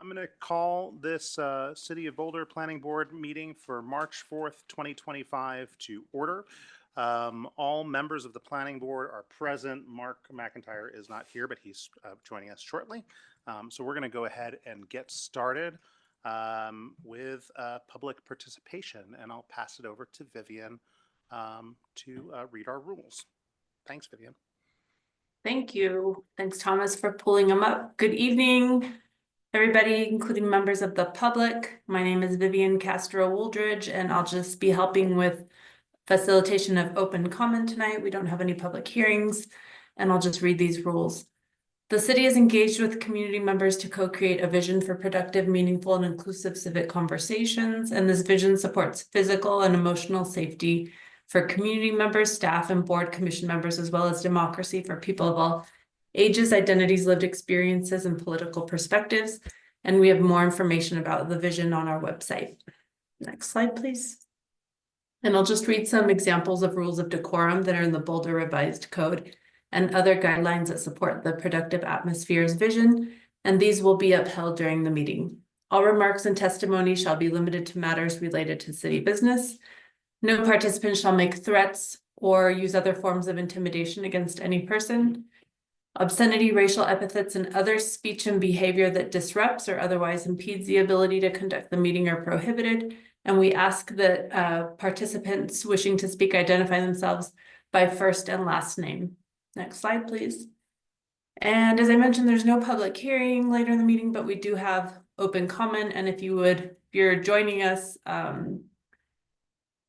I'm going to call this City of Boulder Planning Board meeting for March 4th, 2025 to order. All members of the Planning Board are present. Mark McIntyre is not here, but he's joining us shortly. So we're going to go ahead and get started with public participation, and I'll pass it over to Vivian to read our rules. Thanks, Vivian. Thank you. Thanks, Thomas, for pulling them up. Good evening, everybody, including members of the public. My name is Vivian Castro Wooldridge, and I'll just be helping with facilitation of open comment tonight. We don't have any public hearings, and I'll just read these rules. The city is engaged with community members to co-create a vision for productive, meaningful, and inclusive civic conversations, and this vision supports physical and emotional safety for community members, staff, and board commission members, as well as democracy for people of all ages, identities, lived experiences, and political perspectives. And we have more information about the vision on our website. Next slide, please. And I'll just read some examples of rules of decorum that are in the Boulder Revised Code and other guidelines that support the productive atmosphere's vision, and these will be upheld during the meeting. All remarks and testimony shall be limited to matters related to city business. No participant shall make threats or use other forms of intimidation against any person. Obscenity, racial epithets, and other speech and behavior that disrupts or otherwise impedes the ability to conduct the meeting are prohibited. And we ask that participants wishing to speak identify themselves by first and last name. Next slide, please. And as I mentioned, there's no public hearing later in the meeting, but we do have open comment. And if you're joining us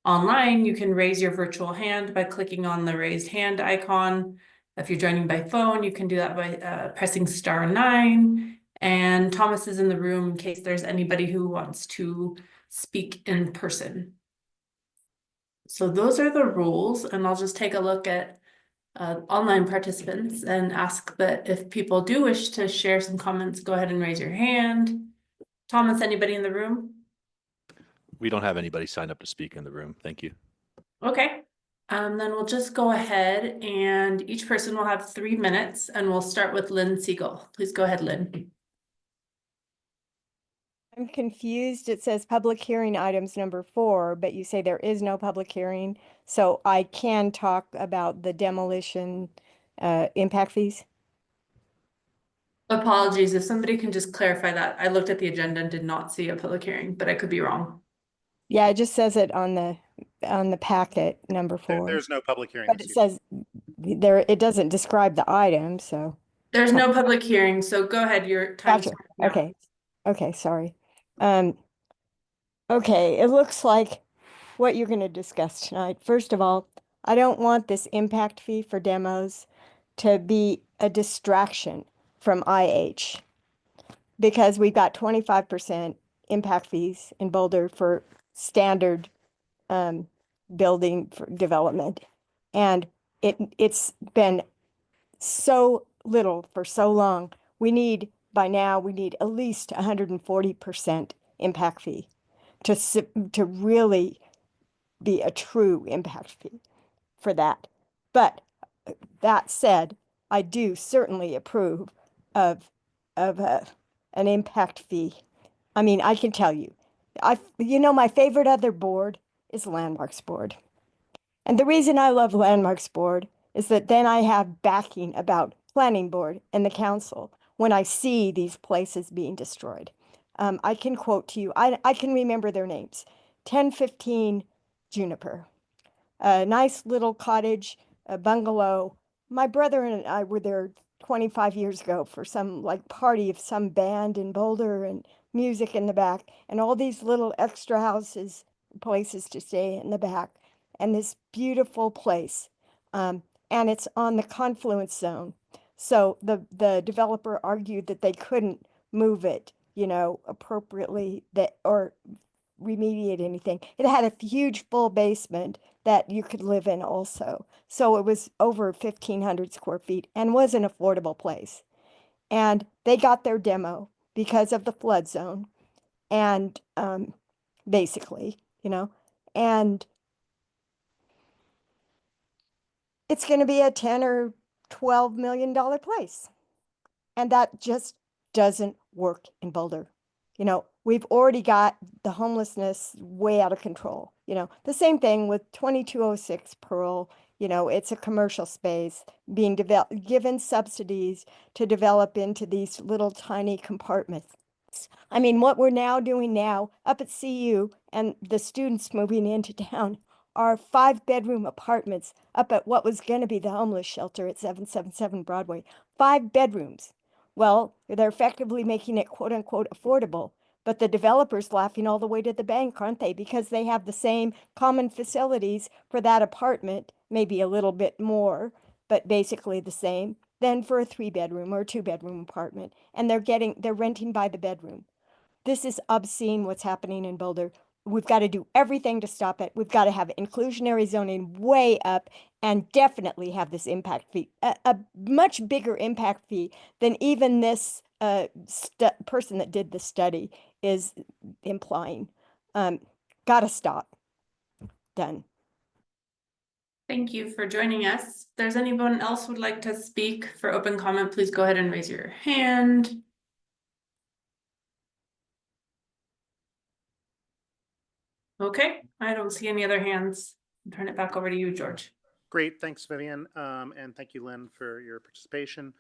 online, you can raise your virtual hand by clicking on the raised hand icon. If you're joining by phone, you can do that by pressing *9. And Thomas is in the room in case there's anybody who wants to speak in person. So those are the rules, and I'll just take a look at online participants and ask that if people do wish to share some comments, go ahead and raise your hand. Thomas, anybody in the room? We don't have anybody signed up to speak in the room. Thank you. Okay. Then we'll just go ahead and each person will have 3 minutes, and we'll start with Lynn Siegel. Please go ahead, Lynn. I'm confused. It says public hearing items number 4, but you say there is no public hearing. So I can talk about the demolition impact fees. Apologies, if somebody can just clarify that. I looked at the agenda and did not see a public hearing, but I could be wrong. Yeah, it just says it on the packet number 4. There's no public hearing. But it says there, it doesn't describe the item, so. There's no public hearing, so go ahead, your time. Gotcha. Okay, sorry. Okay, it looks like what you're going to discuss tonight. First of all, I don't want this impact fee for demos to be a distraction from IH, because we've got 25% impact fees in Boulder for standard building for development. And it's been so little for so long. By now, we need at least 140% impact fee to really be a true impact fee for that. But that said, I do certainly approve of an impact fee. I mean, I can tell you, my favorite other board is Landmarks Board. And the reason I love Landmarks Board is that then I have backing about Planning Board and the council when I see these places being destroyed. I can quote to you, I can remember their names. 1015 Juniper, a nice little cottage, a bungalow. My brother and I were there 25 years ago for some party of some band in Boulder and music in the back, and all these little extra houses, places to stay in the back, and this beautiful place. And it's on the confluence zone. So the developer argued that they couldn't move it, appropriately, or remediate anything. It had a huge full basement that you could live in also. So it was over 1,500 square feet and was an affordable place. And they got their demo because of the flood zone. And basically, and it's going to be a 10 or $12 million place. And that just doesn't work in Boulder. You know, we've already got the homelessness way out of control. You know, the same thing with 2206 Pearl. You know, it's a commercial space being developed, given subsidies to develop into these little tiny compartments. I mean, what we're now doing now up at CU and the students moving into town are 5-bedroom apartments up at what was going to be the homeless shelter at 777 Broadway. 5 bedrooms. Well, they're effectively making it quote unquote affordable, but the developer's laughing all the way to the bank, aren't they? Because they have the same common facilities for that apartment, maybe a little bit more, but basically the same, than for a 3-bedroom or a 2-bedroom apartment. And they're renting by the bedroom. This is obscene what's happening in Boulder. We've got to do everything to stop it. We've got to have inclusionary zoning way up and definitely have this impact fee, a much bigger impact fee than even this person that did the study is implying. Got to stop. Done. Thank you for joining us. If there's anyone else who would like to speak for open comment, please go ahead and raise your hand. Okay, I don't see any other hands. I'll turn it back over to you, George. Great, thanks, Vivian, and thank you, Lynn, for your participation.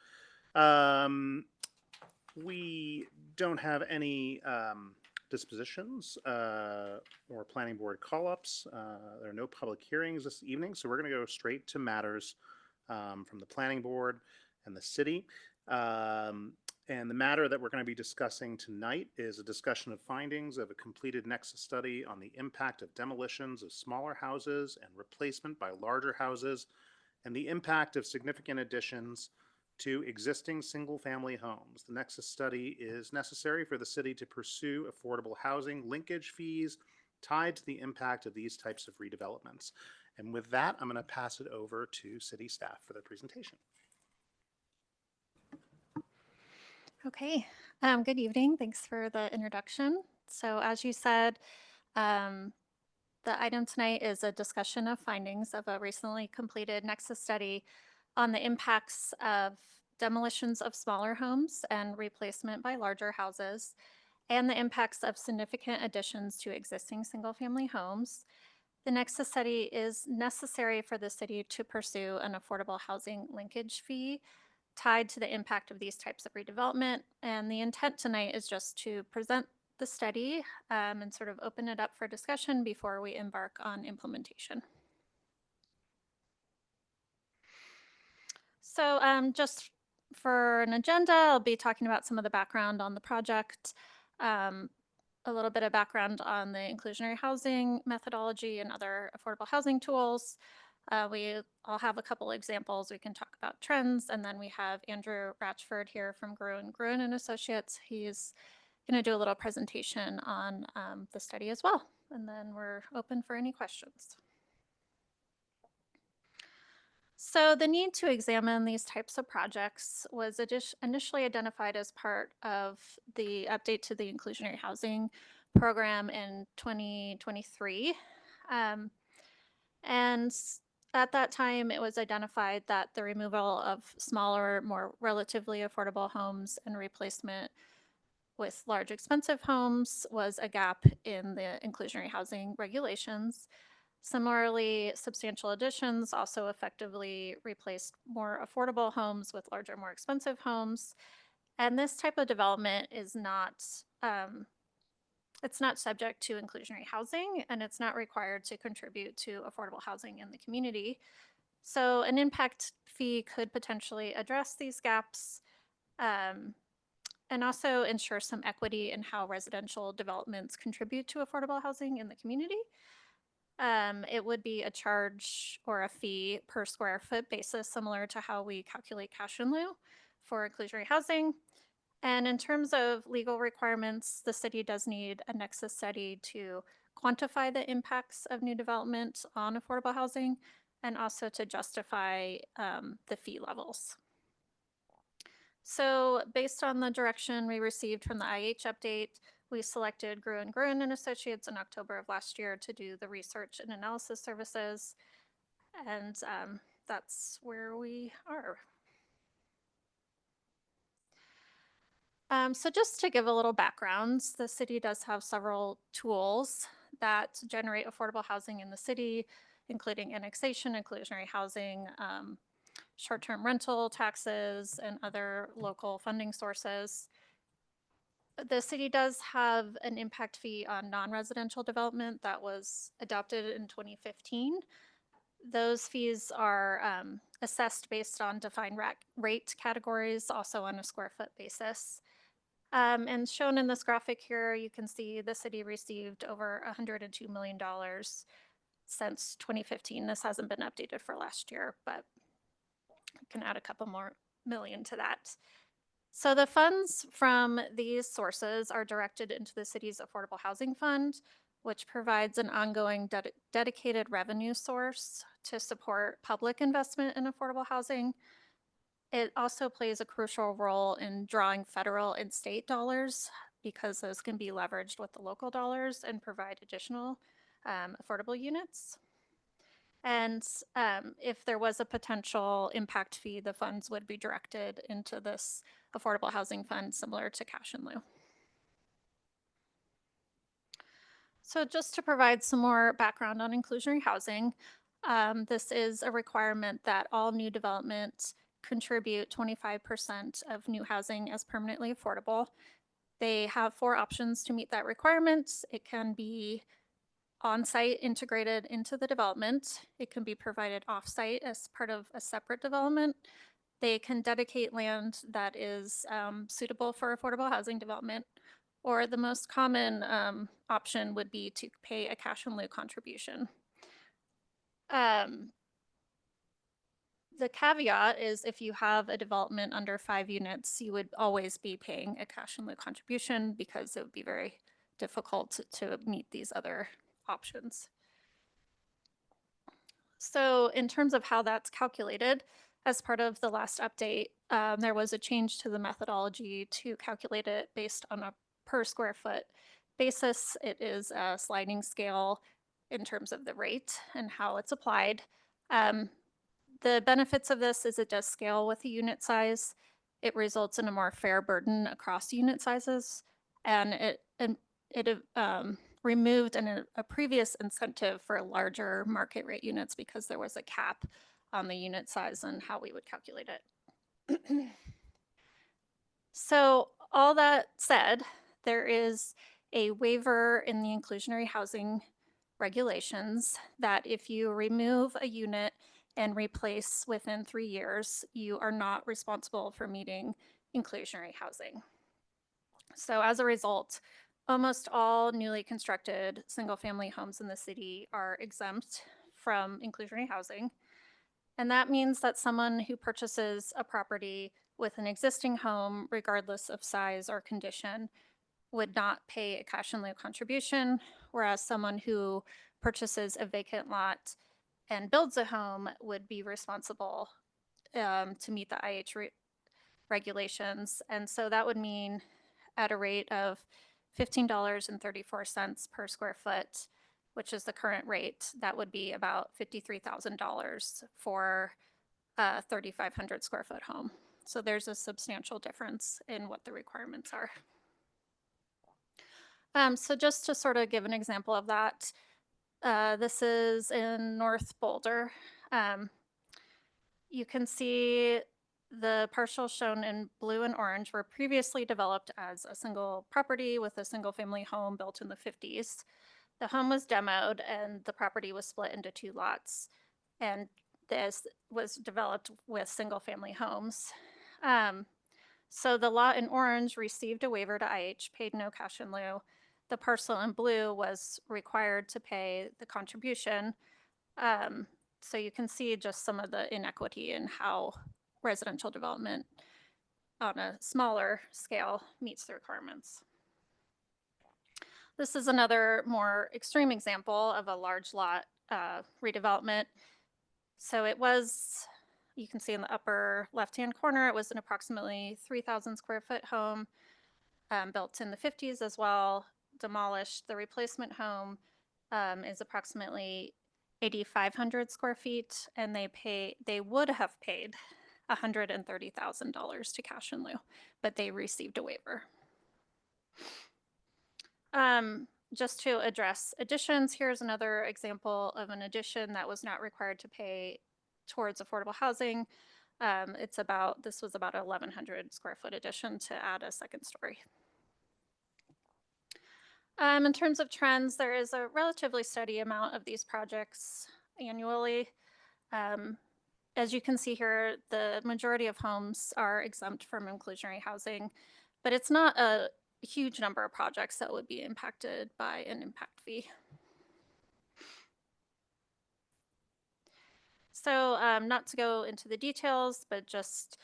We don't have any dispositions or planning board call-ups. There are no public hearings this evening, so we're going to go straight to matters from the planning board and the city. And the matter that we're going to be discussing tonight is a discussion of findings of a completed Nexus study on the impact of demolitions of smaller houses and replacement by larger houses, and the impact of significant additions to existing single-family homes. The Nexus study is necessary for the city to pursue affordable housing linkage fees tied to the impact of these types of redevelopments. And with that, I'm going to pass it over to city staff for their presentation. Okay, good evening. Thanks for the introduction. So as you said, the item tonight is a discussion of findings of a recently completed Nexus study on the impacts of demolitions of smaller homes and replacement by larger houses, and the impacts of significant additions to existing single-family homes. The Nexus study is necessary for the city to pursue an affordable housing linkage fee tied to the impact of these types of redevelopment. And the intent tonight is just to present the study and sort of open it up for discussion before we embark on implementation. So just for an agenda, I'll be talking about some of the background on the project, a little bit of background on the inclusionary housing methodology and other affordable housing tools. We all have a couple examples. We can talk about trends, and then we have Andrew Ratchford here from Gruen and Associates. He's going to do a little presentation on the study as well, and then we're open for any questions. So the need to examine these types of projects was initially identified as part of the update to the inclusionary housing program in 2023. And at that time, it was identified that the removal of smaller, more relatively affordable homes and replacement with large, expensive homes was a gap in the inclusionary housing regulations. Similarly, substantial additions also effectively replaced more affordable homes with larger, more expensive homes. And this type of development is not, it's not subject to inclusionary housing, and it's not required to contribute to affordable housing in the community. So an impact fee could potentially address these gaps and also ensure some equity in how residential developments contribute to affordable housing in the community. It would be a charge or a fee per square foot basis, similar to how we calculate cash in lieu for inclusionary housing. And in terms of legal requirements, the city does need a Nexus study to quantify the impacts of new development on affordable housing and also to justify the fee levels. So based on the direction we received from the IH update, we selected Gruen and Associates in October of last year to do the research and analysis services. And that's where we are. So just to give a little background, the city does have several tools that generate affordable housing in the city, including annexation, inclusionary housing, short-term rental taxes, and other local funding sources. The city does have an impact fee on non-residential development that was adopted in 2015. Those fees are assessed based on defined rate categories, also on a square foot basis. And shown in this graphic here, you can see the city received over $102 million since 2015. This hasn't been updated for last year, but you can add a couple more million to that. So the funds from these sources are directed into the city's Affordable Housing Fund, which provides an ongoing dedicated revenue source to support public investment in affordable housing. It also plays a crucial role in drawing federal and state dollars because those can be leveraged with the local dollars and provide additional affordable units. And if there was a potential impact fee, the funds would be directed into this affordable housing fund, similar to cash in lieu. So just to provide some more background on inclusionary housing, this is a requirement that all new development contribute 25% of new housing as permanently affordable. They have 4 options to meet that requirement. It can be on-site integrated into the development. It can be provided off-site as part of a separate development. They can dedicate land that is suitable for affordable housing development, or the most common option would be to pay a cash in lieu contribution. The caveat is if you have a development under 5 units, you would always be paying a cash in lieu contribution because it would be very difficult to meet these other options. So in terms of how that's calculated, as part of the last update, there was a change to the methodology to calculate it based on a per square foot basis. It is a sliding scale in terms of the rate and how it's applied. The benefits of this is it does scale with the unit size. It results in a more fair burden across unit sizes, and it removed a previous incentive for larger market rate units because there was a cap on the unit size and how we would calculate it. So all that said, there is a waiver in the inclusionary housing regulations that if you remove a unit and replace within 3 years, you are not responsible for meeting inclusionary housing. So as a result, almost all newly constructed single-family homes in the city are exempt from inclusionary housing. And that means that someone who purchases a property with an existing home, regardless of size or condition, would not pay a cash in lieu contribution, whereas someone who purchases a vacant lot and builds a home would be responsible to meet the IH regulations. And so that would mean at a rate of $15.34 per square foot, which is the current rate, that would be about $53,000 for a 3,500 square foot home. So there's a substantial difference in what the requirements are. So just to sort of give an example of that, this is in North Boulder. You can see the parcels shown in blue and orange were previously developed as a single property with a single family home built in the 50s. The home was demoed and the property was split into 2 lots. And this was developed with single family homes. So the lot in orange received a waiver to IH, paid no cash in lieu. The parcel in blue was required to pay the contribution. So you can see just some of the inequity in how residential development on a smaller scale meets the requirements. This is another more extreme example of a large lot redevelopment. So it was, you can see in the upper left-hand corner, it was an approximately 3,000 square foot home built in the 50s as well, demolished. The replacement home is approximately 8,500 square feet, and they would have paid $130,000 to cash in lieu, but they received a waiver. Just to address additions, here's another example of an addition that was not required to pay towards affordable housing. This was about a 1,100 square foot addition to add a second story. In terms of trends, there is a relatively steady amount of these projects annually. As you can see here, the majority of homes are exempt from inclusionary housing, but it's not a huge number of projects that would be impacted by an impact fee. So not to go into the details, but just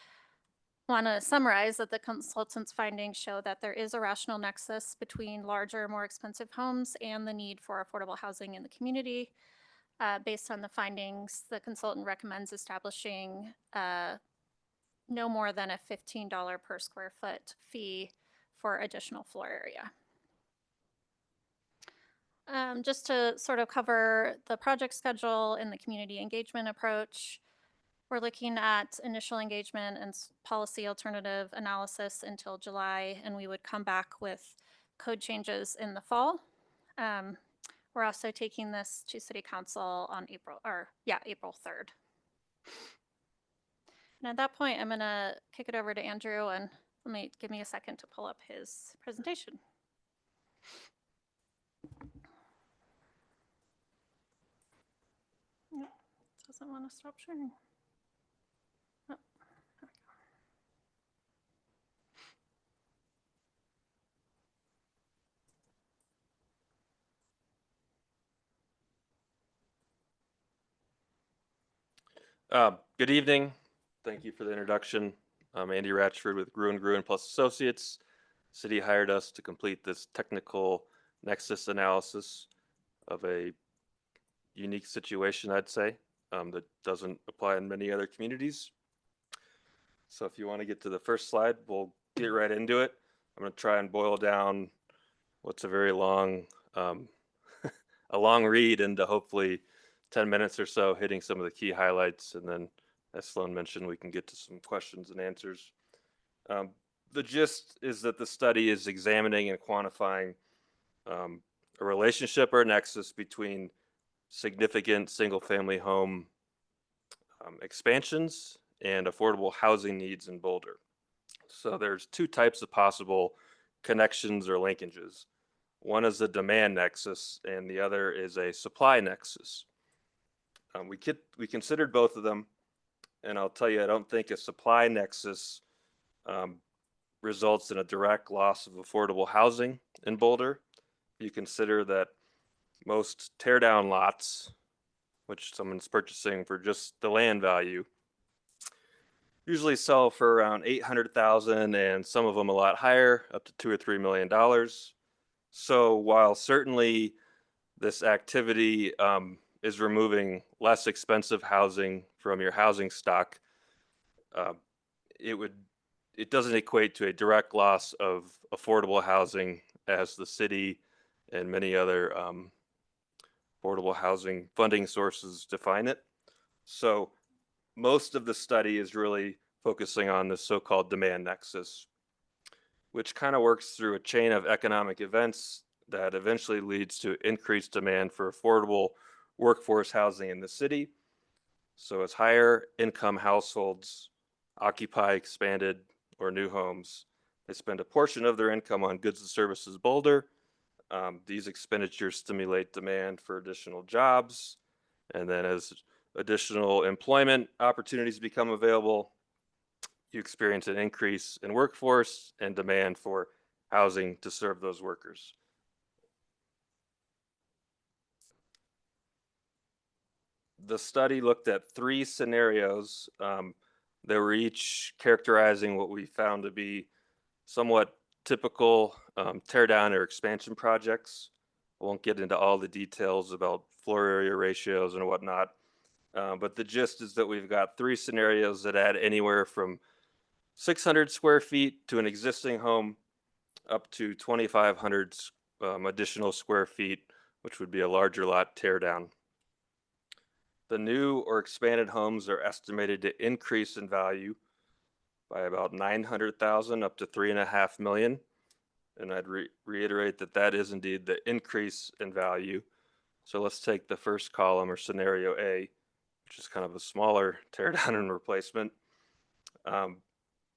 want to summarize that the consultant's findings show that there is a rational nexus between larger, more expensive homes and the need for affordable housing in the community. Based on the findings, the consultant recommends establishing no more than a $15 per square foot fee for additional floor area. Just to sort of cover the project schedule and the community engagement approach, we're looking at initial engagement and policy alternative analysis until July, and we would come back with code changes in the fall. We're also taking this to City Council on April 3rd. And at that point, I'm gonna kick it over to Andrew, and give me a second to pull up his presentation. Nope, it doesn't want to stop sharing. Oh, there we go. Good evening. Thank you for the introduction. I'm Andy Ratchford with Gruen Gruen Plus Associates. City hired us to complete this technical nexus analysis of a unique situation, I'd say, that doesn't apply in many other communities. So if you want to get to the first slide, we'll get right into it. I'm going to try and boil down what's a very long, a long read into hopefully 10 minutes or so, hitting some of the key highlights, and then, as Sloan mentioned, we can get to some questions and answers. The gist is that the study is examining and quantifying a relationship or nexus between significant single-family home expansions and affordable housing needs in Boulder. So there's two types of possible connections or linkages. One is a demand nexus, and the other is a supply nexus. We considered both of them, and I'll tell you, I don't think a supply nexus results in a direct loss of affordable housing in Boulder. You consider that most teardown lots, which someone's purchasing for just the land value, usually sell for around $800,000, and some of them a lot higher, up to $2 or $3 million. So while certainly this activity is removing less expensive housing from your housing stock, it doesn't equate to a direct loss of affordable housing as the city and many other affordable housing funding sources define it. So most of the study is really focusing on the so-called demand nexus, which kind of works through a chain of economic events that eventually leads to increased demand for affordable workforce housing in the city. So as higher income households occupy expanded or new homes, they spend a portion of their income on goods and services Boulder. These expenditures stimulate demand for additional jobs. And then as additional employment opportunities become available, you experience an increase in workforce and demand for housing to serve those workers. The study looked at three scenarios that were each characterizing what we found to be somewhat typical tear down or expansion projects. I won't get into all the details about floor area ratios and whatnot, but the gist is that we've got three scenarios that add anywhere from 600 square feet to an existing home up to 2,500 additional square feet, which would be a larger lot tear down. The new or expanded homes are estimated to increase in value by about 900,000 up to 3.5 million. And I'd reiterate that that is indeed the increase in value. So let's take the first column, or scenario A, which is kind of a smaller tear down and replacement.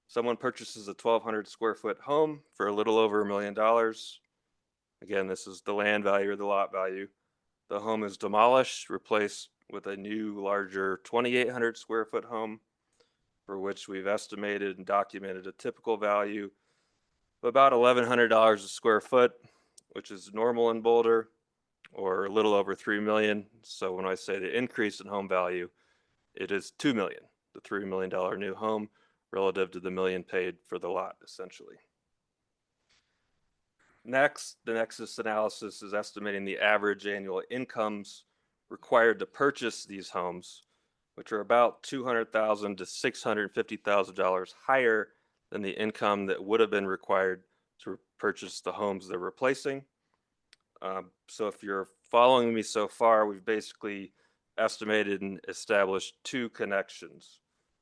Someone purchases a 1,200 square foot home for a little over $1 million. Again, this is the land value or the lot value. The home is demolished, replaced with a new, larger 2,800 square foot home, for which we've estimated and documented a typical value of about $1,100 a square foot, which is normal in Boulder, or a little over 3 million. So when I say the increase in home value, it is 2 million, the $3 million new home relative to the $1 million paid for the lot, essentially. Next, the nexus analysis is estimating the average annual incomes required to purchase these homes, which are about $200,000 to $650,000 higher than the income that would have been required to purchase the homes they're replacing. So if you're following me so far, we've basically estimated and established two connections.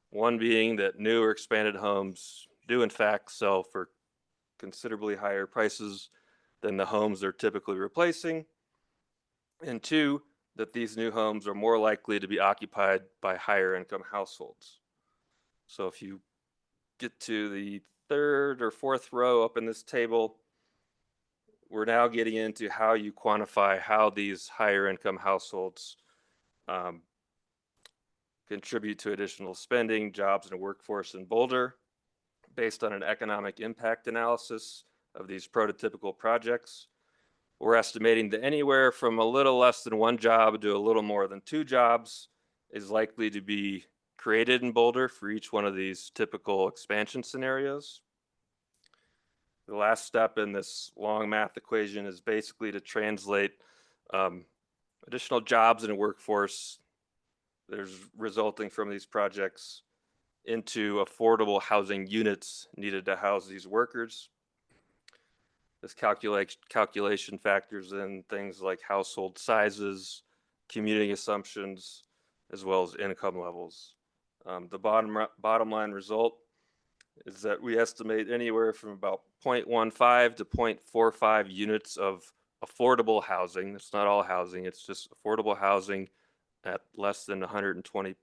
One being that new or expanded homes do in fact sell for considerably higher prices than the homes they're typically replacing. And two, that these new homes are more likely to be occupied by higher income households. So if you get to the third or fourth row up in this table, we're now getting into how you quantify how these higher income households contribute to additional spending, jobs, and workforce in Boulder based on an economic impact analysis of these prototypical projects. We're estimating that anywhere from a little less than one job to a little more than two jobs is likely to be created in Boulder for each one of these typical expansion scenarios. The last step in this long math equation is basically to translate additional jobs in a workforce that is resulting from these projects into affordable housing units needed to house these workers. This calculation factors in things like household sizes, commuting assumptions, as well as income levels. The bottom line result is that we estimate anywhere from about 0.15 to 0.45 units of affordable housing. It's not all housing, it's just affordable housing at less than 120%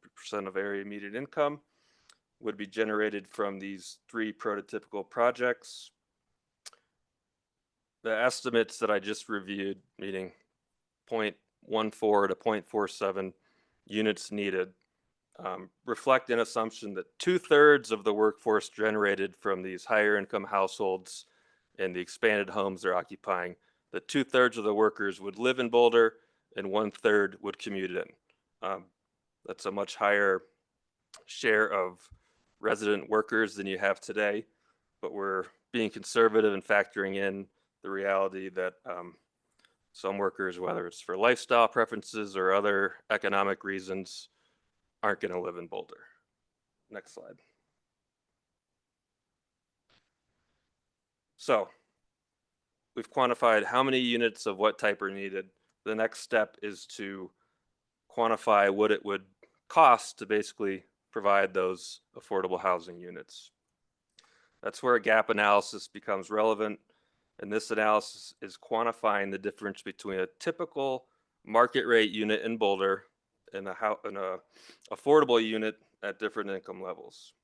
of area median income would be generated from these three prototypical projects. The estimates that I just reviewed, meaning 0.14 to 0.47 units needed, reflect an assumption that 2/3 of the workforce generated from these higher income households and the expanded homes they're occupying, that 2/3 of the workers would live in Boulder and 1/3 would commute in. That's a much higher share of resident workers than you have today, but we're being conservative and factoring in the reality that some workers, whether it's for lifestyle preferences or other economic reasons, aren't going to live in Boulder. Next slide. So we've quantified how many units of what type are needed. The next step is to quantify what it would cost to basically provide those affordable housing units. That's where a gap analysis becomes relevant. And this analysis is quantifying the difference between a typical market rate unit in Boulder and a affordable unit at different income levels.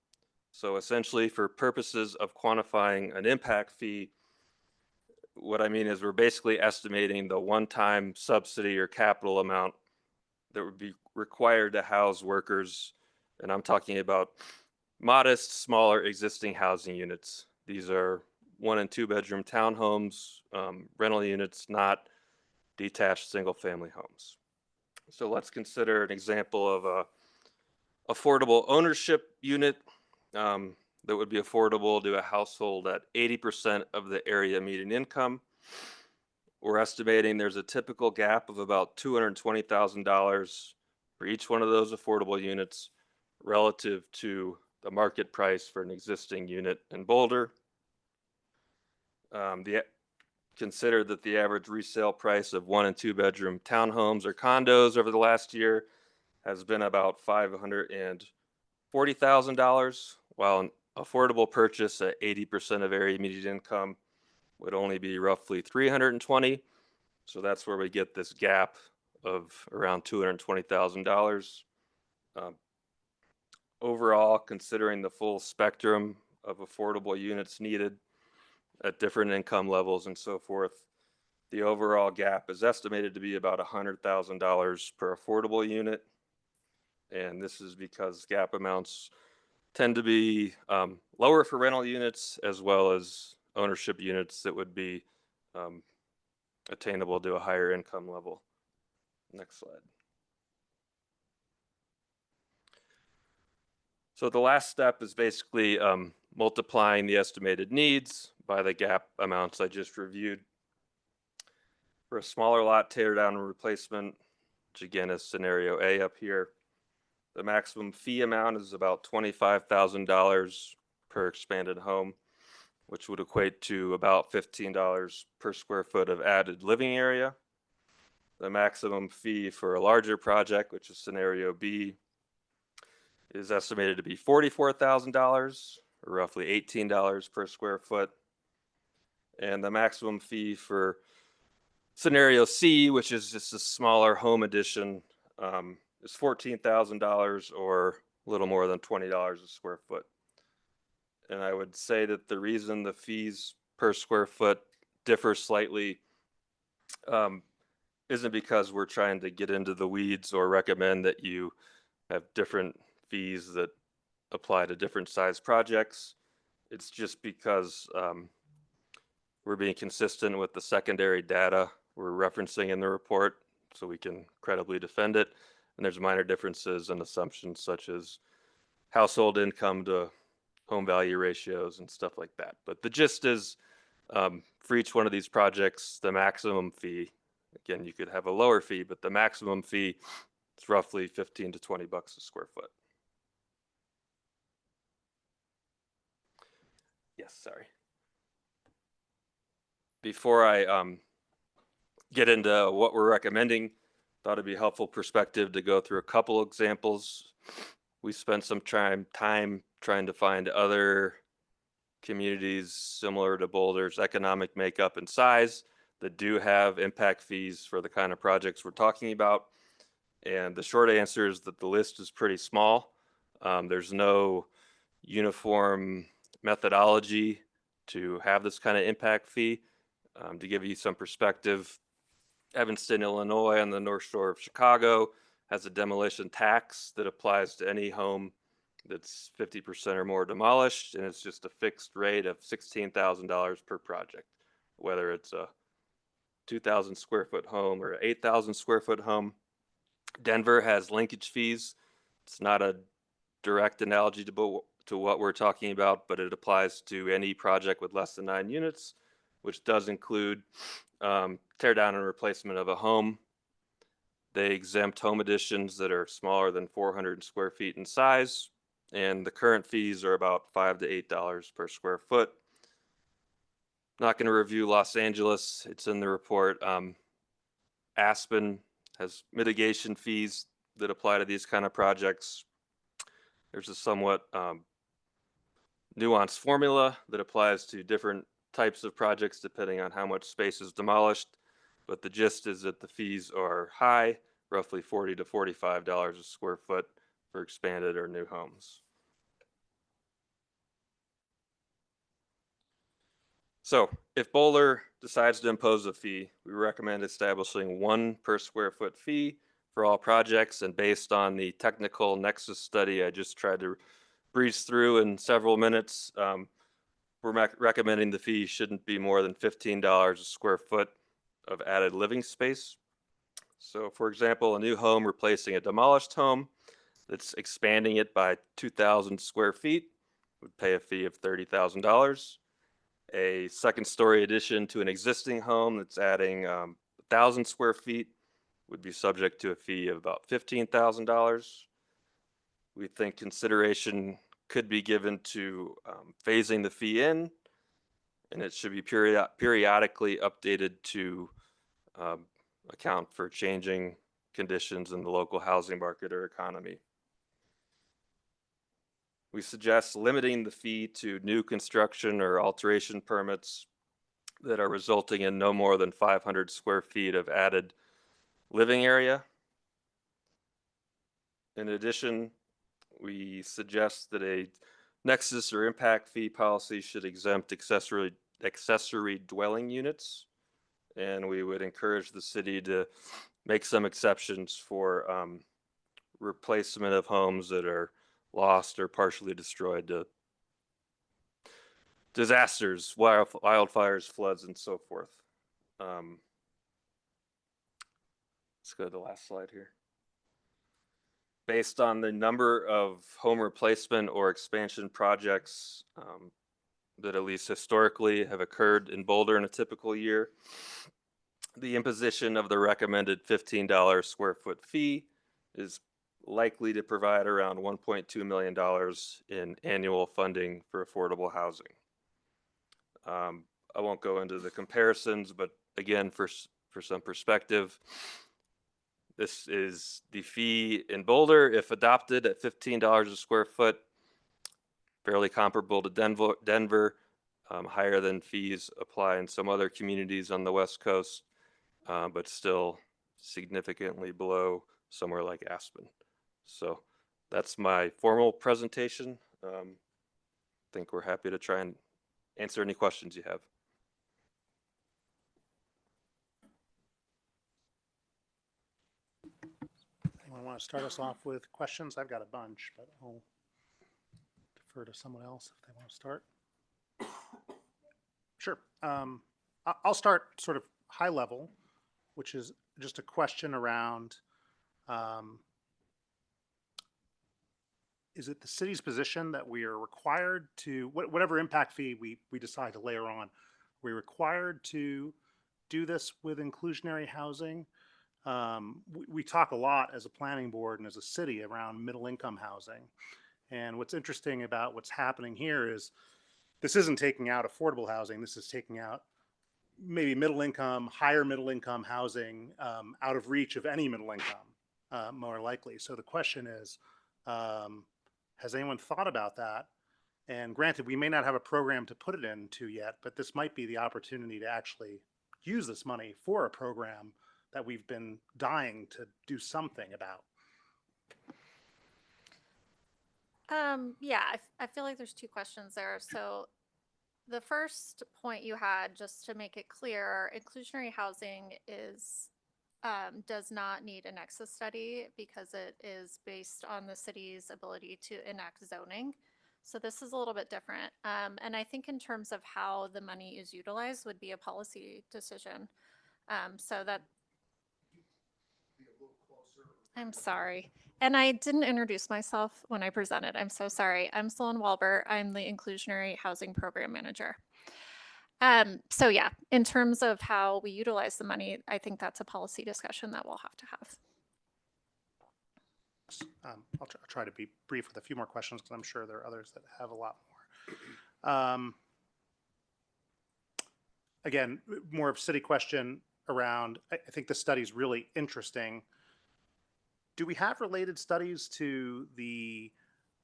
So essentially, for purposes of quantifying an impact fee, what I mean is we're basically estimating the one-time subsidy or capital amount that would be required to house workers. And I'm talking about modest, smaller existing housing units. These are 1 and 2 bedroom townhomes, rental units, not detached single family homes. So let's consider an example of a affordable ownership unit that would be affordable to a household at 80% of the area median income. We're estimating there's a typical gap of about $220,000 for each one of those affordable units relative to the market price for an existing unit in Boulder. Consider that the average resale price of 1 and 2 bedroom townhomes or condos over the last year has been about $540,000, while an affordable purchase at 80% of area median income would only be roughly 320. So that's where we get this gap of around $220,000. Overall, considering the full spectrum of affordable units needed at different income levels and so forth, the overall gap is estimated to be about $100,000 per affordable unit. And this is because gap amounts tend to be lower for rental units as well as ownership units that would be attainable to a higher income level. Next slide. So the last step is basically multiplying the estimated needs by the gap amounts I just reviewed. For a smaller lot tear down and replacement, which again is scenario A up here, the maximum fee amount is about $25,000 per expanded home, which would equate to about $15 per square foot of added living area. The maximum fee for a larger project, which is scenario B, is estimated to be $44,000, or roughly $18 per square foot. And the maximum fee for scenario C, which is just a smaller home addition, is $14,000, or a little more than $20 a square foot. And I would say that the reason the fees per square foot differ slightly isn't because we're trying to get into the weeds or recommend that you have different fees that apply to different size projects. It's just because we're being consistent with the secondary data we're referencing in the report so we can credibly defend it. And there's minor differences in assumptions such as household income to home value ratios and stuff like that. But the gist is for each one of these projects, the maximum fee, again, you could have a lower fee, but the maximum fee is roughly 15 to 20 bucks a square foot. Yes, sorry. Before I get into what we're recommending, thought it'd be helpful perspective to go through a couple examples. We spent some time trying to find other communities similar to Boulder's economic makeup and size that do have impact fees for the kind of projects we're talking about. And the short answer is that the list is pretty small. There's no uniform methodology to have this kind of impact fee. To give you some perspective, Evanston, Illinois, on the North Shore of Chicago has a demolition tax that applies to any home that's 50% or more demolished, and it's just a fixed rate of $16,000 per project, whether it's a 2,000 square foot home or 8,000 square foot home. Denver has linkage fees. It's not a direct analogy to what we're talking about, but it applies to any project with less than 9 units, which does include tear down and replacement of a home. They exempt home additions that are smaller than 400 square feet in size, and the current fees are about $5 to $8 per square foot. Not going to review Los Angeles. It's in the report. Aspen has mitigation fees that apply to these kind of projects. There's a somewhat nuanced formula that applies to different types of projects depending on how much space is demolished, but the gist is that the fees are high, roughly $40 to $45 a square foot for expanded or new homes. So if Boulder decides to impose a fee, we recommend establishing 1 per square foot fee for all projects, and based on the technical nexus study I just tried to breeze through in several minutes, we're recommending the fee shouldn't be more than $15 a square foot of added living space. So for example, a new home replacing a demolished home that's expanding it by 2,000 square feet would pay a fee of $30,000. A second story addition to an existing home that's adding 1,000 square feet would be subject to a fee of about $15,000. We think consideration could be given to phasing the fee in, and it should be periodically updated to account for changing conditions in the local housing market or economy. We suggest limiting the fee to new construction or alteration permits that are resulting in no more than 500 square feet of added living area. In addition, we suggest that a nexus or impact fee policy should exempt accessory dwelling units. And we would encourage the city to make some exceptions for replacement of homes that are lost or partially destroyed to disasters, wildfires, floods, and so forth. Let's go to the last slide here. Based on the number of home replacement or expansion projects that at least historically have occurred in Boulder in a typical year, the imposition of the recommended $15 square foot fee is likely to provide around $1.2 million in annual funding for affordable housing. I won't go into the comparisons, but again, for some perspective, this is the fee in Boulder, if adopted at $15 a square foot, fairly comparable to Denver, higher than fees apply in some other communities on the West Coast, but still significantly below somewhere like Aspen. So that's my formal presentation. I think we're happy to try and answer any questions you have. Anyone want to start us off with questions? I've got a bunch, but I'll defer to someone else if they want to start. Sure. I'll start sort of high level, which is just a question around, is it the city's position that we are required to, whatever impact fee we decide to layer on, we're required to do this with inclusionary housing? We talk a lot as a planning board and as a city around middle income housing. And what's interesting about what's happening here is this isn't taking out affordable housing. This is taking out maybe middle income, higher middle income housing out of reach of any middle income, more likely. So the question is, has anyone thought about that? And granted, we may not have a program to put it into yet, but this might be the opportunity to actually use this money for a program that we've been dying to do something about. Yeah, I feel like there's two questions there. So the first point you had, just to make it clear, inclusionary housing does not need a nexus study because it is based on the city's ability to enact zoning. So this is a little bit different. And I think in terms of how the money is utilized would be a policy decision. So that, I'm sorry. And I didn't introduce myself when I presented. I'm so sorry. I'm Sloan Walbert. I'm the Inclusionary Housing Program Manager. So yeah, in terms of how we utilize the money, I think that's a policy discussion that we'll have to have. I'll try to be brief with a few more questions because I'm sure there are others that have a lot more. Again, more of a city question around, I think the study is really interesting. Do we have related studies to the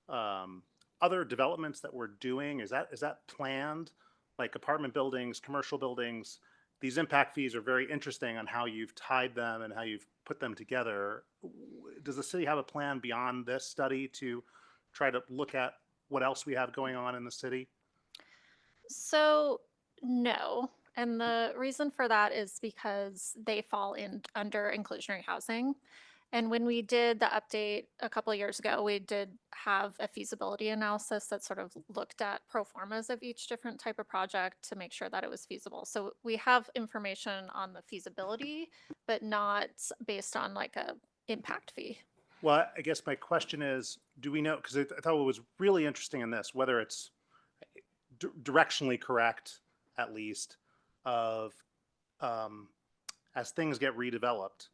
other developments that we're doing? Is that planned? Like apartment buildings, commercial buildings, these impact fees are very interesting on how you've tied them and how you've put them together. Does the city have a plan beyond this study to try to look at what else we have going on in the city? So no. And the reason for that is because they fall in under inclusionary housing. And when we did the update a couple of years ago, we did have a feasibility analysis that sort of looked at pro formas of each different type of project to make sure that it was feasible. So we have information on the feasibility, but not based on like a impact fee. Well, I guess my question is, do we know, because I thought what was really interesting in this, whether it's directionally correct, at least, of as things get redeveloped,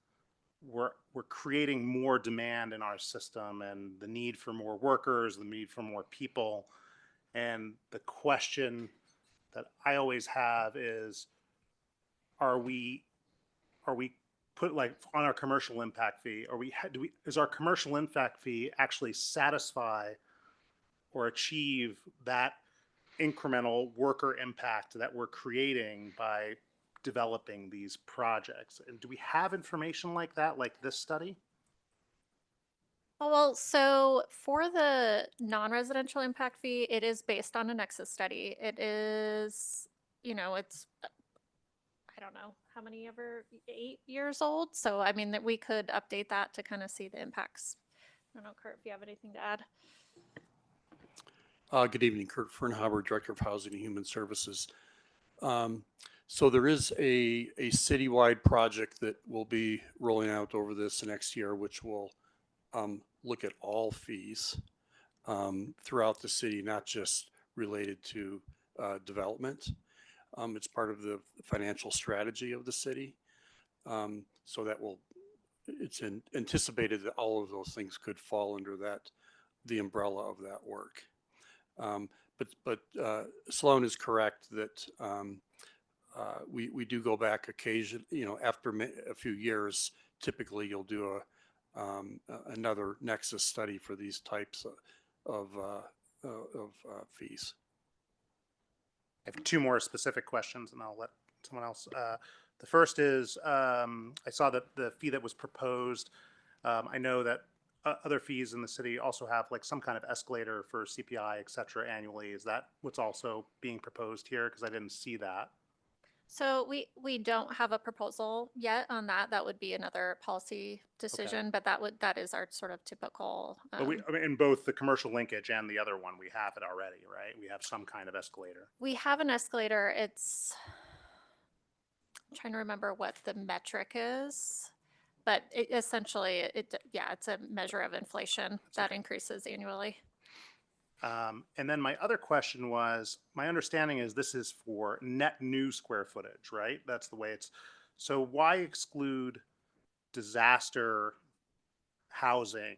we're creating more demand in our system and the need for more workers, the need for more people. And the question that I always have is, are we put like on our commercial impact fee, are we, is our commercial impact fee actually satisfy or achieve that incremental worker impact that we're creating by developing these projects? And do we have information like that, like this study? Oh, well, so for the non-residential impact fee, it is based on a Nexus study. It is, it's, I don't know, how many ever, 8 years old. So I mean that we could update that to kind of see the impacts. I don't know, Kurt, if you have anything to add. Good evening, Kurt Fernhaber, Director of Housing and Human Services. So there is a citywide project that will be rolling out over this next year, which will look at all fees throughout the city, not just related to development. It's part of the financial strategy of the city. So that it's anticipated that all of those things could fall under the umbrella of that work. But Sloan is correct that we do go back occasionally, after a few years, typically you'll do another Nexus study for these types of fees. I have two more specific questions and I'll let someone else. The first is, I saw that the fee that was proposed, I know that other fees in the city also have like some kind of escalator for CPI, et cetera, annually. Is that what's also being proposed here? Because I didn't see that. So we don't have a proposal yet on that. That would be another policy decision, but that is our sort of typical. But I mean, in both the commercial linkage and the other one, we have it already, right? We have some kind of escalator. We have an escalator. I'm trying to remember what the metric is, but it's a measure of inflation that increases annually. And then my other question was, my understanding is this is for net new square footage, right? That's the way it's, so why exclude disaster housing?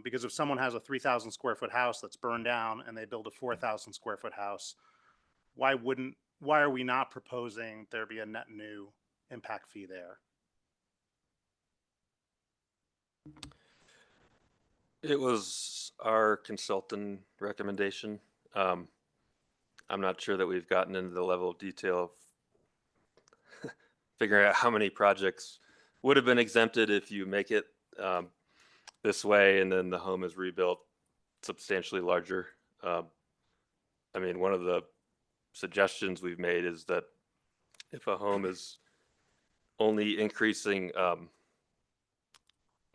Because if someone has a 3,000 square foot house that's burned down and they build a 4,000 square foot house, why are we not proposing there be a net new impact fee there? It was our consultant recommendation. I'm not sure that we've gotten into the level of detail of figuring out how many projects would have been exempted if you make it this way and then the home is rebuilt substantially larger. I mean, one of the suggestions we've made is that if a home is only increasing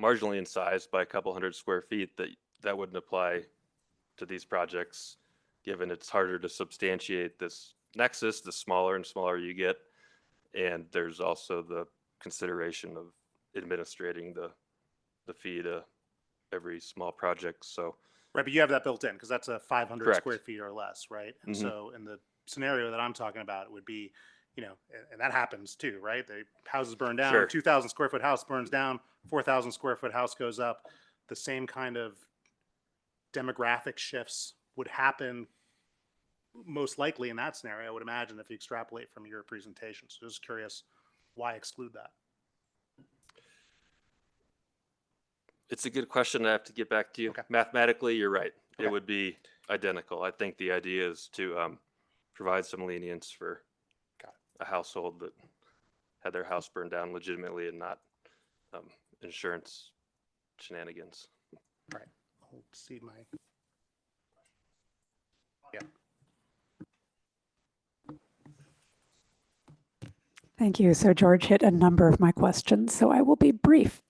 marginally in size by a couple hundred square feet, that wouldn't apply to these projects, given it's harder to substantiate this nexus the smaller and smaller you get. And there's also the consideration of administrating the fee to every small project. So Right, but you have that built in because that's a 500 Correct. square feet or less, right? And Mhm. so in the scenario that I'm talking about, it would be, and that happens too, right? The houses burn down, Sure. 2,000 square foot house burns down, 4,000 square foot house goes up. The same kind of demographic shifts would happen most likely in that scenario, I would imagine, if you extrapolate from your presentation. So just curious, why exclude that? it's a good question. I have to get back to you. Okay. Mathematically, you're right. Okay. It would be identical. I think the idea is to provide some lenience for Got a household that had their house burned down legitimately and not insurance shenanigans. I'll see my. Yeah. Thank you. So George hit a number of my questions, so I will be brief.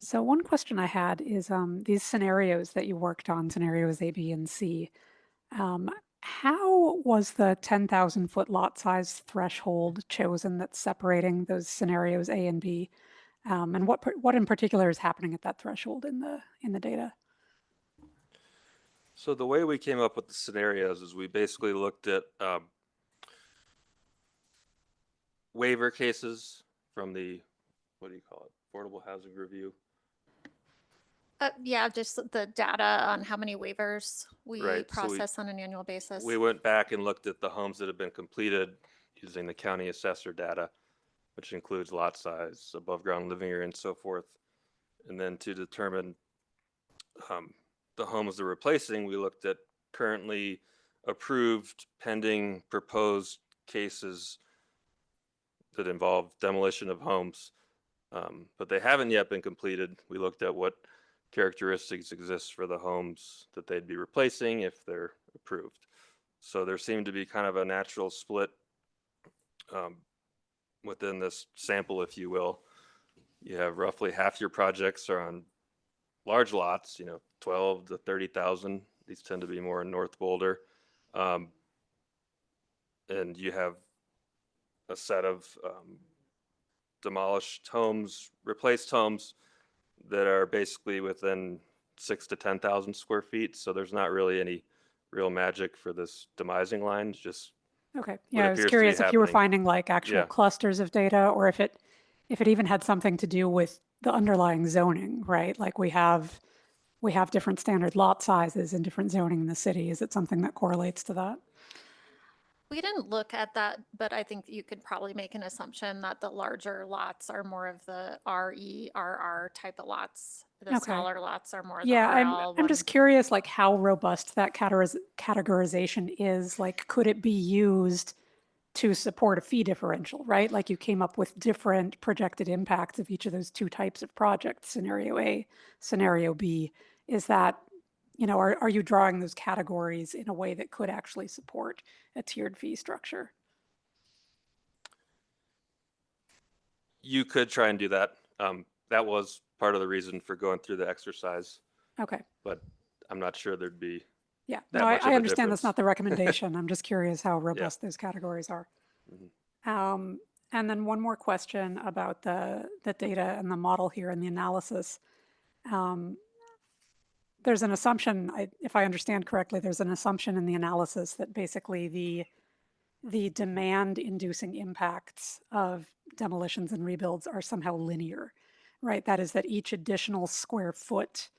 So one question I had is these scenarios that you worked on, scenarios A, B, and C. How was the 10,000 foot lot size threshold chosen that's separating those scenarios A and B? And what in particular is happening at that threshold in the data? So the way we came up with the scenarios is we basically looked at waiver cases from the, what do you call it, Affordable Housing Review. Yeah, just the data on how many waivers we Right, so we- process on an annual basis. We went back and looked at the homes that have been completed using the county assessor data which includes lot size, above ground living area and so forth. And then to determine the homes they're replacing, we looked at currently approved, pending, proposed cases that involve demolition of homes, but they haven't yet been completed. We looked at what characteristics exist for the homes that they'd be replacing if they're approved. So there seemed to be kind of a natural split within this sample, if you will. You have roughly half your projects are on large lots, 12 to 30,000. These tend to be more in North Boulder. And you have a set of demolished homes, replaced homes that are basically within 6 to 10,000 square feet. So there's not really any real magic for this demising line. It's just Okay. what Yeah, I was appears to be curious if you were happening. finding like actual Yeah. clusters of data, or if it even had something to do with the underlying zoning, right? Like we have different standard lot sizes and different zoning in the city. Is it something that correlates to that? We didn't look at that, but I think you could probably make an assumption that the larger lots are more of the RERR type of lots. The Okay. smaller lots are more the Yeah, RL I'm just one. curious, like how robust that categorization is. Like, could it be used to support a fee differential, right? Like you came up with different projected impacts of each of those two types of projects, scenario A, scenario B. Is that, are you drawing those categories in a way that could actually support a tiered fee structure? You could try and do that. That was part of the reason for going through the exercise, Okay. but I'm not sure there'd be Yeah. that No, much of I a understand that's difference. not the recommendation. I'm just curious how robust those categories are. Mhm. And then one more question about the data and the model here and the analysis. There's an assumption, if I understand correctly, there's an assumption in the analysis that basically the demand-inducing impacts of demolitions and rebuilds are somehow linear, right? That is that each additional square foot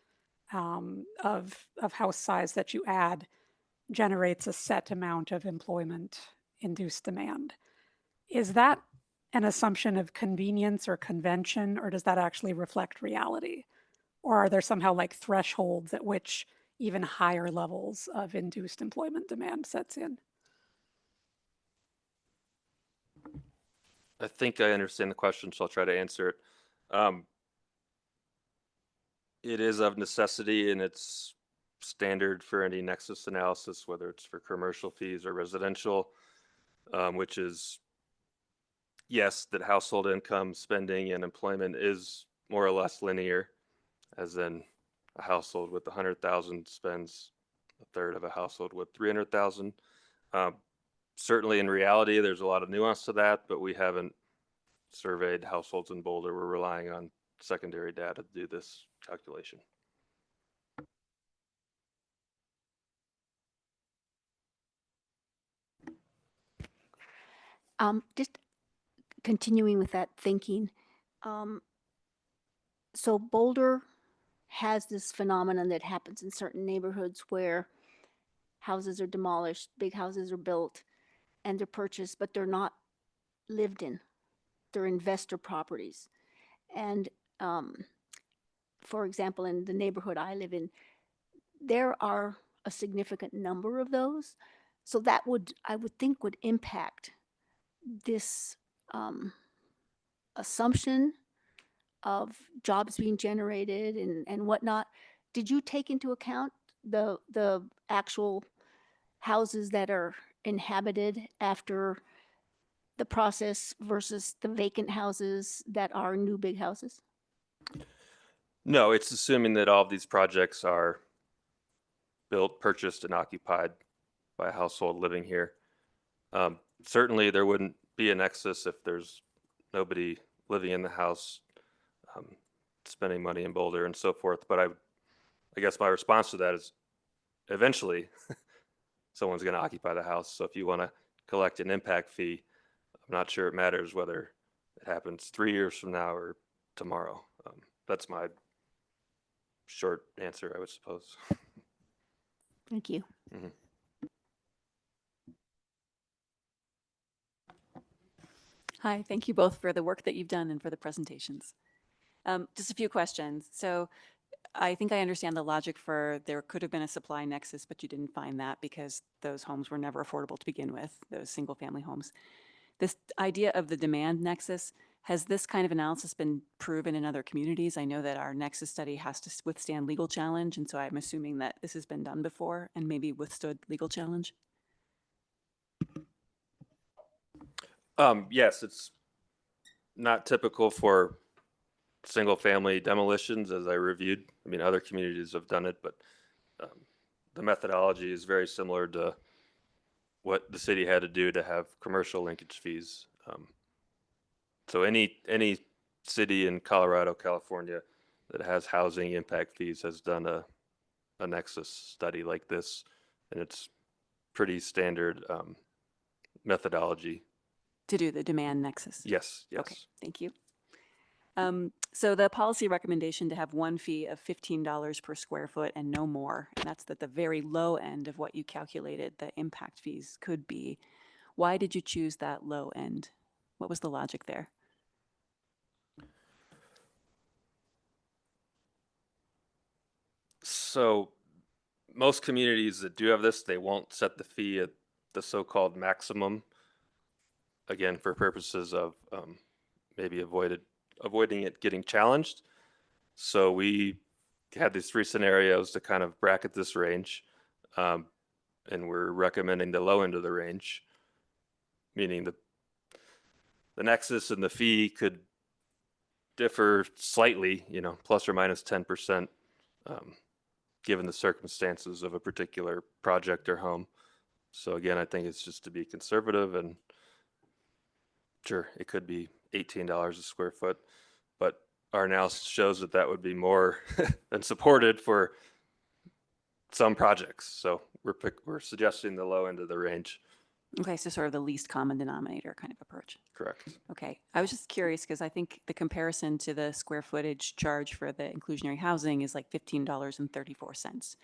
of house size that you add generates a set amount of employment-induced demand. Is that an assumption of convenience or convention, or does that actually reflect reality? Or are there somehow like thresholds at which even higher levels of induced employment demand sets in? I think I understand the question, so I'll try to answer it. It is of necessity, and it's standard for any nexus analysis, whether it's for commercial fees or residential, which is, yes, that household income, spending, and employment is more or less linear, as in a household with 100,000 spends a third of a household with 300,000. Certainly in reality, there's a lot of nuance to that, but we haven't surveyed households in Boulder. We're relying on secondary data to do this calculation. Just continuing with that thinking. So Boulder has this phenomenon that happens in certain neighborhoods where houses are demolished, big houses are built, and they're purchased, but they're not lived in. They're investor properties. And for example, in the neighborhood I live in, there are a significant number of those. So that I would think would impact this assumption of jobs being generated and whatnot. Did you take into account the actual houses that are inhabited after the process versus the vacant houses that are new big houses? No, it's assuming that all of these projects are built, purchased, and occupied by a household living here. Certainly, there wouldn't be a nexus if there's nobody living in the house, spending money in Boulder and so forth. But I guess my response to that is eventually someone's going to occupy the house. So if you want to collect an impact fee, I'm not sure it matters whether it happens 3 years from now or tomorrow. That's my short answer, I would suppose. Thank you. Hi, thank you both for the work that you've done and for the presentations. Just a few questions. So I think I understand the logic for there could have been a supply nexus, but you didn't find that because those homes were never affordable to begin with, those single family homes. This idea of the demand nexus, has this kind of analysis been proven in other communities? I know that our nexus study has to withstand legal challenge, and so I'm assuming that this has been done before and maybe withstood legal challenge. Yes, it's not typical for single family demolitions as I reviewed. I mean, other communities have done it, but the methodology is very similar to what the city had to do to have commercial linkage fees. So any city in Colorado, California that has housing impact fees has done a nexus study like this, and it's pretty standard methodology. To do the demand nexus? Yes, yes. Okay, thank you. So the policy recommendation to have one fee of $15 per square foot and no more, and that's at the very low end of what you calculated the impact fees could be. Why did you choose that low end? What was the logic there? So most communities that do have this, they won't set the fee at the so-called maximum. Again, for purposes of maybe avoiding it getting challenged. So we had these three scenarios to kind of bracket this range. And we're recommending the low end of the range, meaning the nexus and the fee could differ slightly, plus or minus 10%, given the circumstances of a particular project or home. So again, I think it's just to be conservative, and sure, it could be $18 a square foot, but our analysis shows that that would be more than supported for some projects. So we're suggesting the low end of the range. Okay, so sort of the least common denominator kind of approach. Correct. Okay, I was just curious because I think the comparison to the square footage charge for the inclusionary housing is like $15.34.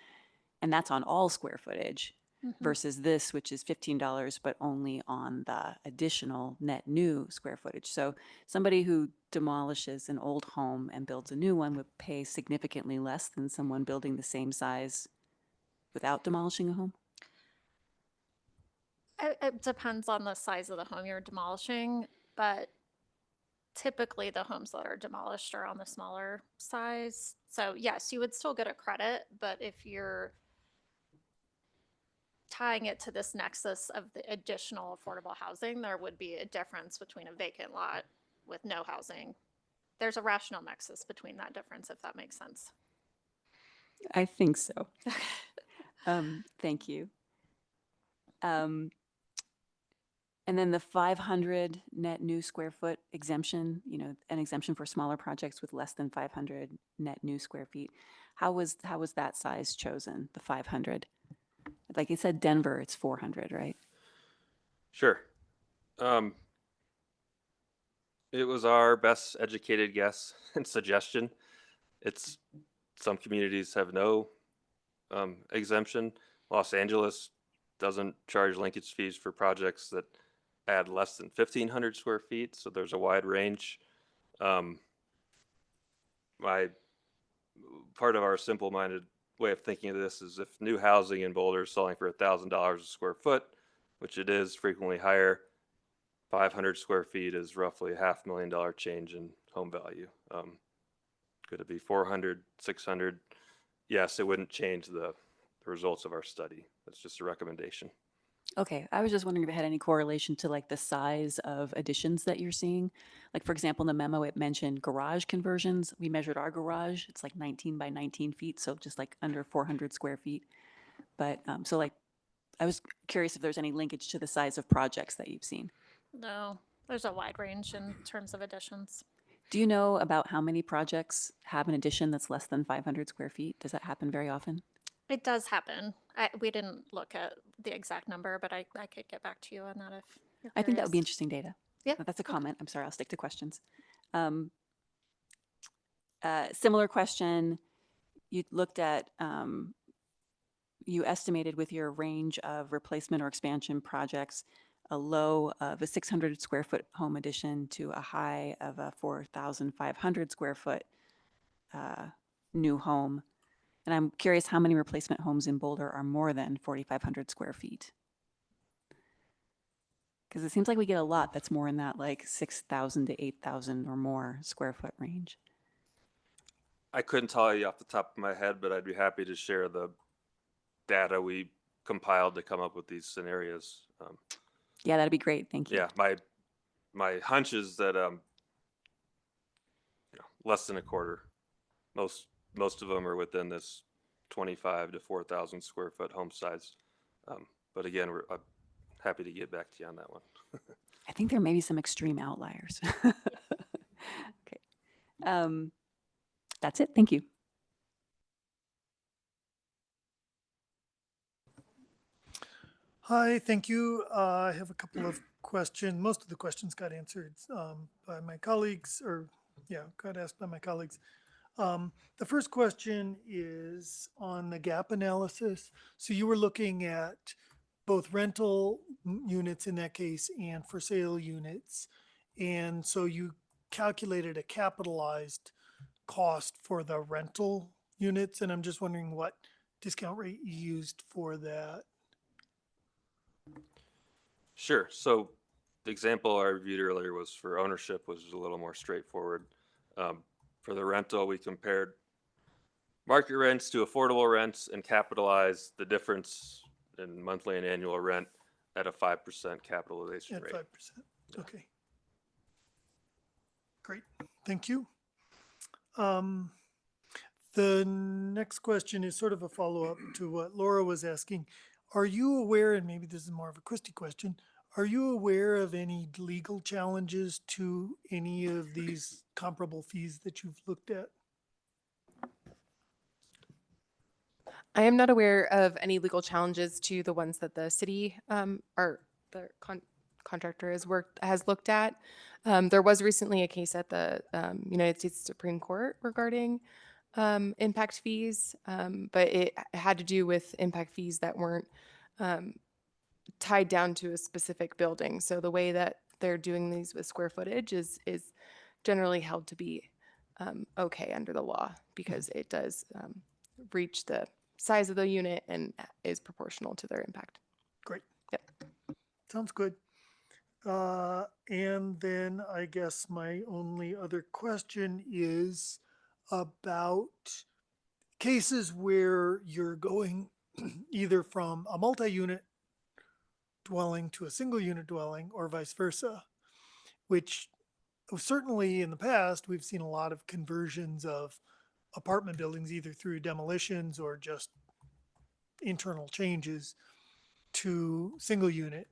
And that's on all square footage versus this, which is $15, but only on the additional net new square footage. So somebody who demolishes an old home and builds a new one would pay significantly less than someone building the same size without demolishing a home? It depends on the size of the home you're demolishing, but typically the homes that are demolished are on the smaller size. So yes, you would still get a credit, but if you're tying it to this nexus of the additional affordable housing, there would be a difference between a vacant lot with no housing. There's a rational nexus between that difference, if that makes sense. I think so. Thank you. And then the 500 net new square foot exemption, an exemption for smaller projects with less than 500 net new square feet. How was that size chosen, the 500? Like you said, Denver, it's 400, right? Sure. It was our best educated guess and suggestion. Some communities have no exemption. Los Angeles doesn't charge linkage fees for projects that add less than 1,500 square feet, so there's a wide range. Part of our simple-minded way of thinking of this is if new housing in Boulder is selling for $1,000 a square foot, which it is frequently higher, 500 square feet is roughly $500,000 change in home value. Could it be 400, 600? Yes, it wouldn't change the results of our study. That's just a recommendation. Okay, I was just wondering if it had any correlation to like the size of additions that you're seeing. Like for example, in the memo, it mentioned garage conversions. We measured our garage. It's like 19 by 19 feet, so just like under 400 square feet. But so like, I was curious if there's any linkage to the size of projects that you've seen. No, there's a wide range in terms of additions. Do you know about how many projects have an addition that's less than 500 square feet? Does that happen very often? It does happen. We didn't look at the exact number, but I could get back to you on that if you're I think that would be curious. interesting data. Yeah. That's a comment. I'm sorry, I'll stick to questions. Similar question. You looked at, you estimated with your range of replacement or expansion projects a low of a 600 square foot home addition to a high of a 4,500 square foot new home. And I'm curious how many replacement homes in Boulder are more than 4,500 square feet? Because it seems like we get a lot that's more in that like 6,000 to 8,000 or more square foot range. I couldn't tell you off the top of my head, but I'd be happy to share the data we compiled to come up with these scenarios. Yeah, that'd be great. Thank you. Yeah, my hunch is that less than a quarter. Most of them are within this 25 to 4,000 square foot home size. But again, I'm happy to get back to you on that one. I think there may be some extreme outliers. Okay. That's it. Thank you. Hi, thank you. I have a couple of questions. Most of the questions got answered by my colleagues, got asked by my colleagues. The first question is on the gap analysis. So you were looking at both rental units in that case and for sale units. And so you calculated a capitalized cost for the rental units. And I'm just wondering what discount rate you used for that. Sure. So the example I reviewed earlier was for ownership, was a little more straightforward. For the rental, we compared market rents to affordable rents and capitalized the difference in monthly and annual rent at a 5% capitalization At rate. 5%. Okay. Great. Thank you. The next question is sort of a follow-up to what Laura was asking. Are you aware, and maybe this is more of a Christie question, are you aware of any legal challenges to any of these comparable fees that you've looked at? I am not aware of any legal challenges to the ones that the city or the contractor has looked at. There was recently a case at the United States Supreme Court regarding impact fees, but it had to do with impact fees that weren't tied down to a specific building. So the way that they're doing these with square footage is generally held to be okay under the law because it does reach the size of the unit and is proportional to their impact. Great. Yep. Sounds good. And then I guess my only other question is about cases where you're going either from a multi-unit dwelling to a single unit dwelling or vice versa, which certainly in the past, we've seen a lot of conversions of apartment buildings, either through demolitions or just internal changes to single unit.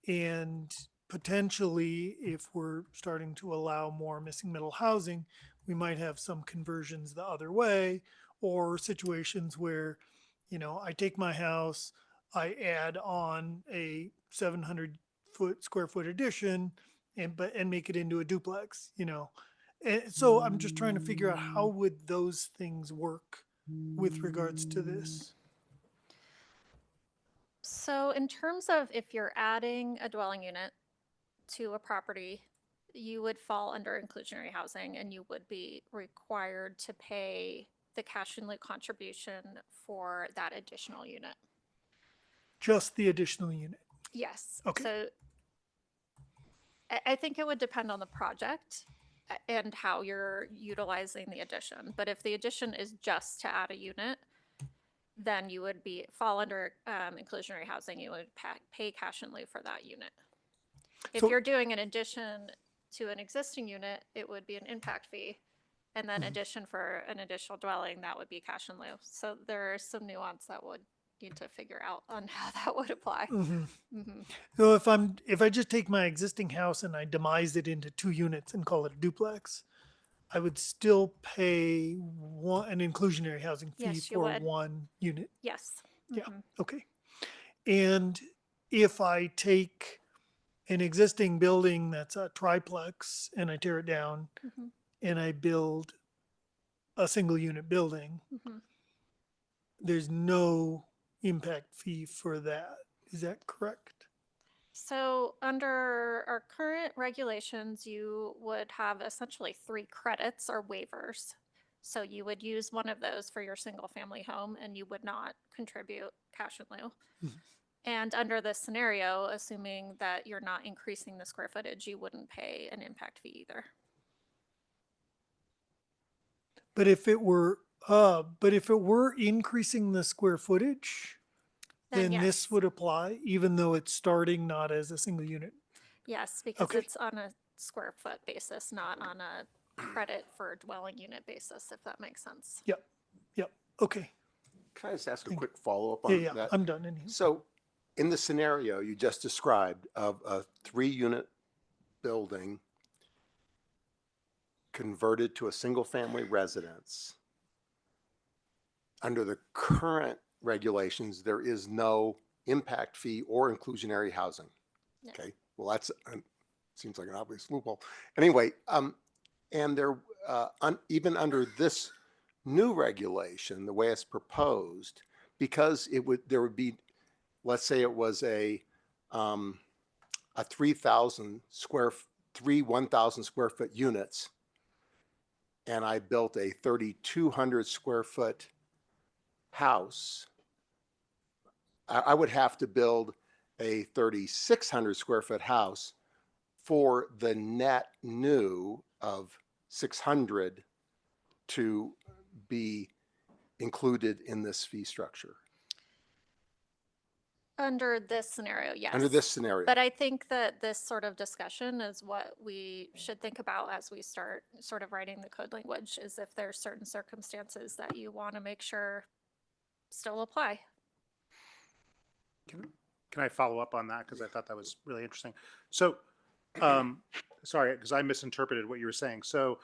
And potentially, if we're starting to allow more missing middle housing, we might have some conversions the other way, or situations where, I take my house, I add on a 700 square foot addition and make it into a duplex, And so I'm just trying to figure out how would those things work with regards to this. So in terms of if you're adding a dwelling unit to a property, you would fall under inclusionary housing and you would be required to pay the cash in lieu contribution for that additional unit. Just the additional unit. Yes. Okay. So I think it would depend on the project and how you're utilizing the addition. But if the addition is just to add a unit, then you would fall under inclusionary housing. You would pay cash in lieu for that unit. If So- you're doing an addition to an existing unit, it would be an impact fee. And then addition for an additional dwelling, that would be cash in lieu. So there are some nuance that would need to figure out on how that would apply. So if I just take my existing house and I demise it into 2 units and call it a duplex, I would still pay an inclusionary housing fee Yes, you for would. 1 unit. Yes. Yeah. Mhm. Okay. And if I take an existing building that's a triplex and I tear it down Mhm. and I build a single unit building, Mhm. there's no impact fee for that. Is that correct? So under our current regulations, you would have essentially 3 credits or waivers. So you would use one of those for your single family home and you would not contribute cash in lieu. And under this scenario, assuming that you're not increasing the square footage, you wouldn't pay an impact fee either. But if it were increasing the square footage, then yes. this would apply, even though it's starting not as a single unit. Yes, because Okay. it's on a square foot basis, not on a credit for dwelling unit basis, if that makes sense. Yep. Okay. Can I just ask a Thank you. quick follow-up Yeah, on yeah, that? I'm done anyway. So in the scenario you just described of a 3-unit building converted to a single-family residence, under the current regulations, there is no impact fee or inclusionary housing. Yes. Okay, well, that's, seems like an obvious loophole. Anyway, and there, even under this new regulation, the way it's proposed, because there would be, let's say it was a 1,000 square foot units, and I built a 3,200 square foot house, I would have to build a 3,600 square foot house for the net new of 600 to be included in this fee structure. Under this scenario, yes. Under this scenario. But I think that this sort of discussion is what we should think about as we start sort of writing the code language, is if there's certain circumstances that you want to make sure still apply. Can I follow up on that? Because I thought that was really interesting. So, sorry, because I misinterpreted what you were saying. So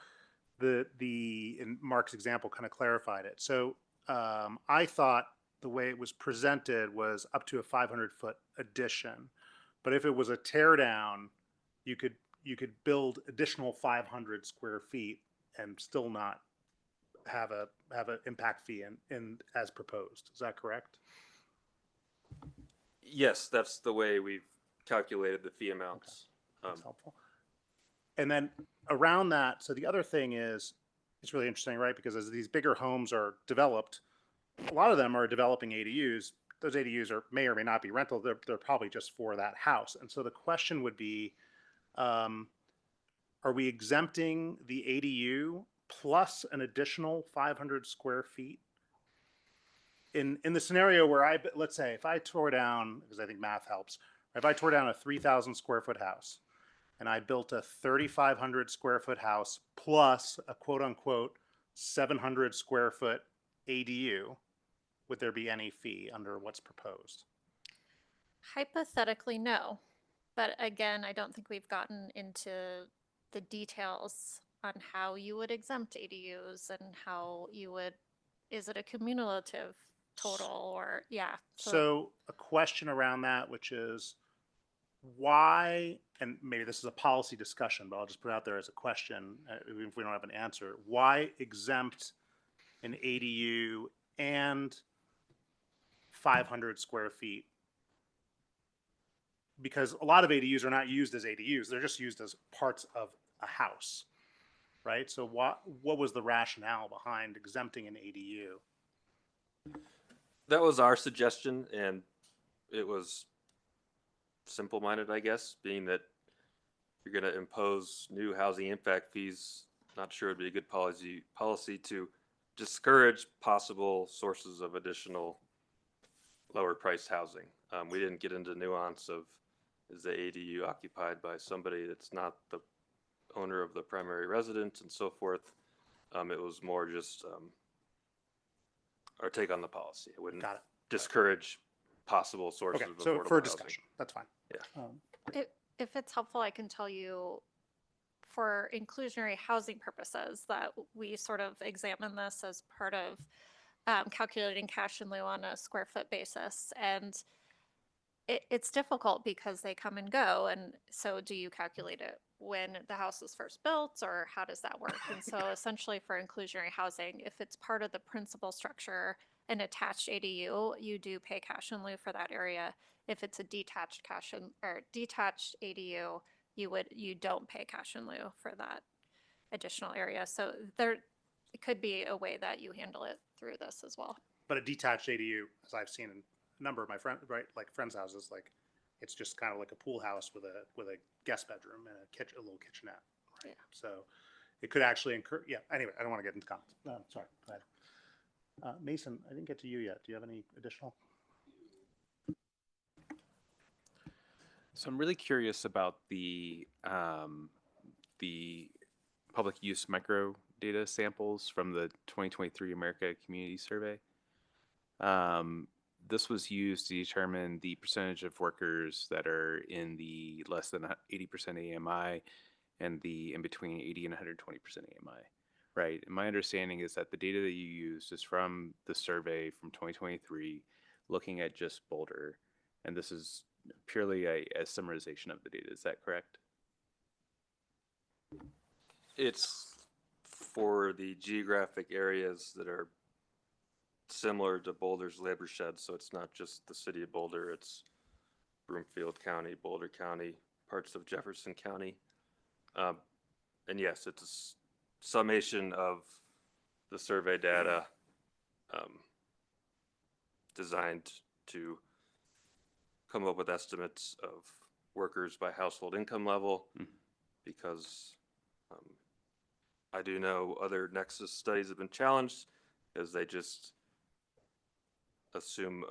in Mark's example kind of clarified it. So I thought the way it was presented was up to a 500-foot addition. But if it was a tear down, you could build additional 500 square feet and still not have an impact fee in as proposed. Is that correct? Yes, that's the way we've calculated the fee amounts. That's helpful. And then around that, so the other thing is, it's really interesting, right? Because as these bigger homes are developed, a lot of them are developing ADUs. Those ADUs may or may not be rental. They're probably just for that house. And so the question would be, are we exempting the ADU plus an additional 500 square feet? In the scenario where let's say if I tore down, because I think math helps, if I tore down a 3,000 square foot house and I built a 3,500 square foot house plus a quote unquote 700 square foot ADU, would there be any fee under what's proposed? Hypothetically, no. But again, I don't think we've gotten into the details on how you would exempt ADUs and how you would, is it a cumulative total or, yeah. So a question around that, which is why, and maybe this is a policy discussion, but I'll just put it out there as a question, even if we don't have an answer, why exempt an ADU and 500 square feet? Because a lot of ADUs are not used as ADUs. They're just used as parts of a house, right? So what was the rationale behind exempting an ADU? That was our suggestion, and it was simple-minded, I guess, being that you're going to impose new housing impact fees. Not sure it'd be a good policy to discourage possible sources of additional lower-priced housing. We didn't get into nuance of, is the ADU occupied by somebody that's not the owner of the primary residence and so forth. It was more just our take on the policy. It wouldn't discourage possible sources Okay, of so affordable for a housing. discussion, that's fine. Yeah. If it's helpful, I can tell you for inclusionary housing purposes that we sort of examine this as part of calculating cash in lieu on a square foot basis. And it's difficult because they come and go. And so do you calculate it when the house was first built, or how does that work? And so essentially for inclusionary housing, if it's part of the principal structure, an attached ADU, you do pay cash in lieu for that area. if it's a detached cash and, or detached ADU, you don't pay cash in lieu for that additional area. So there, it could be a way that you handle it through this as well. But a detached ADU, as I've seen in a number of my friends' houses, like it's just kind of like a pool house with a guest bedroom and a little kitchenette. Right? Yeah. So it could actually incur. Yeah. Anyway, I don't want to get into comments. Sorry. Go ahead. Mason, I didn't get to you yet. Do you have any additional? So I'm really curious about the public use micro data samples from the 2023 America Community Survey. This was used to determine the percentage of workers that are in the less than 80% AMI and the in between 80 and 120% AMI, right? And my understanding is that the data that you used is from the survey from 2023, looking at just Boulder, and this is purely a summarization of the data. Is that correct? It's for the geographic areas that are similar to Boulder's labor shed. So it's not just the city of Boulder, it's Broomfield County, Boulder County, parts of Jefferson County. And yes, it's a summation of the survey data designed to come up with estimates of workers by household income level, because I do know other Nexus studies have been challenged as they just assume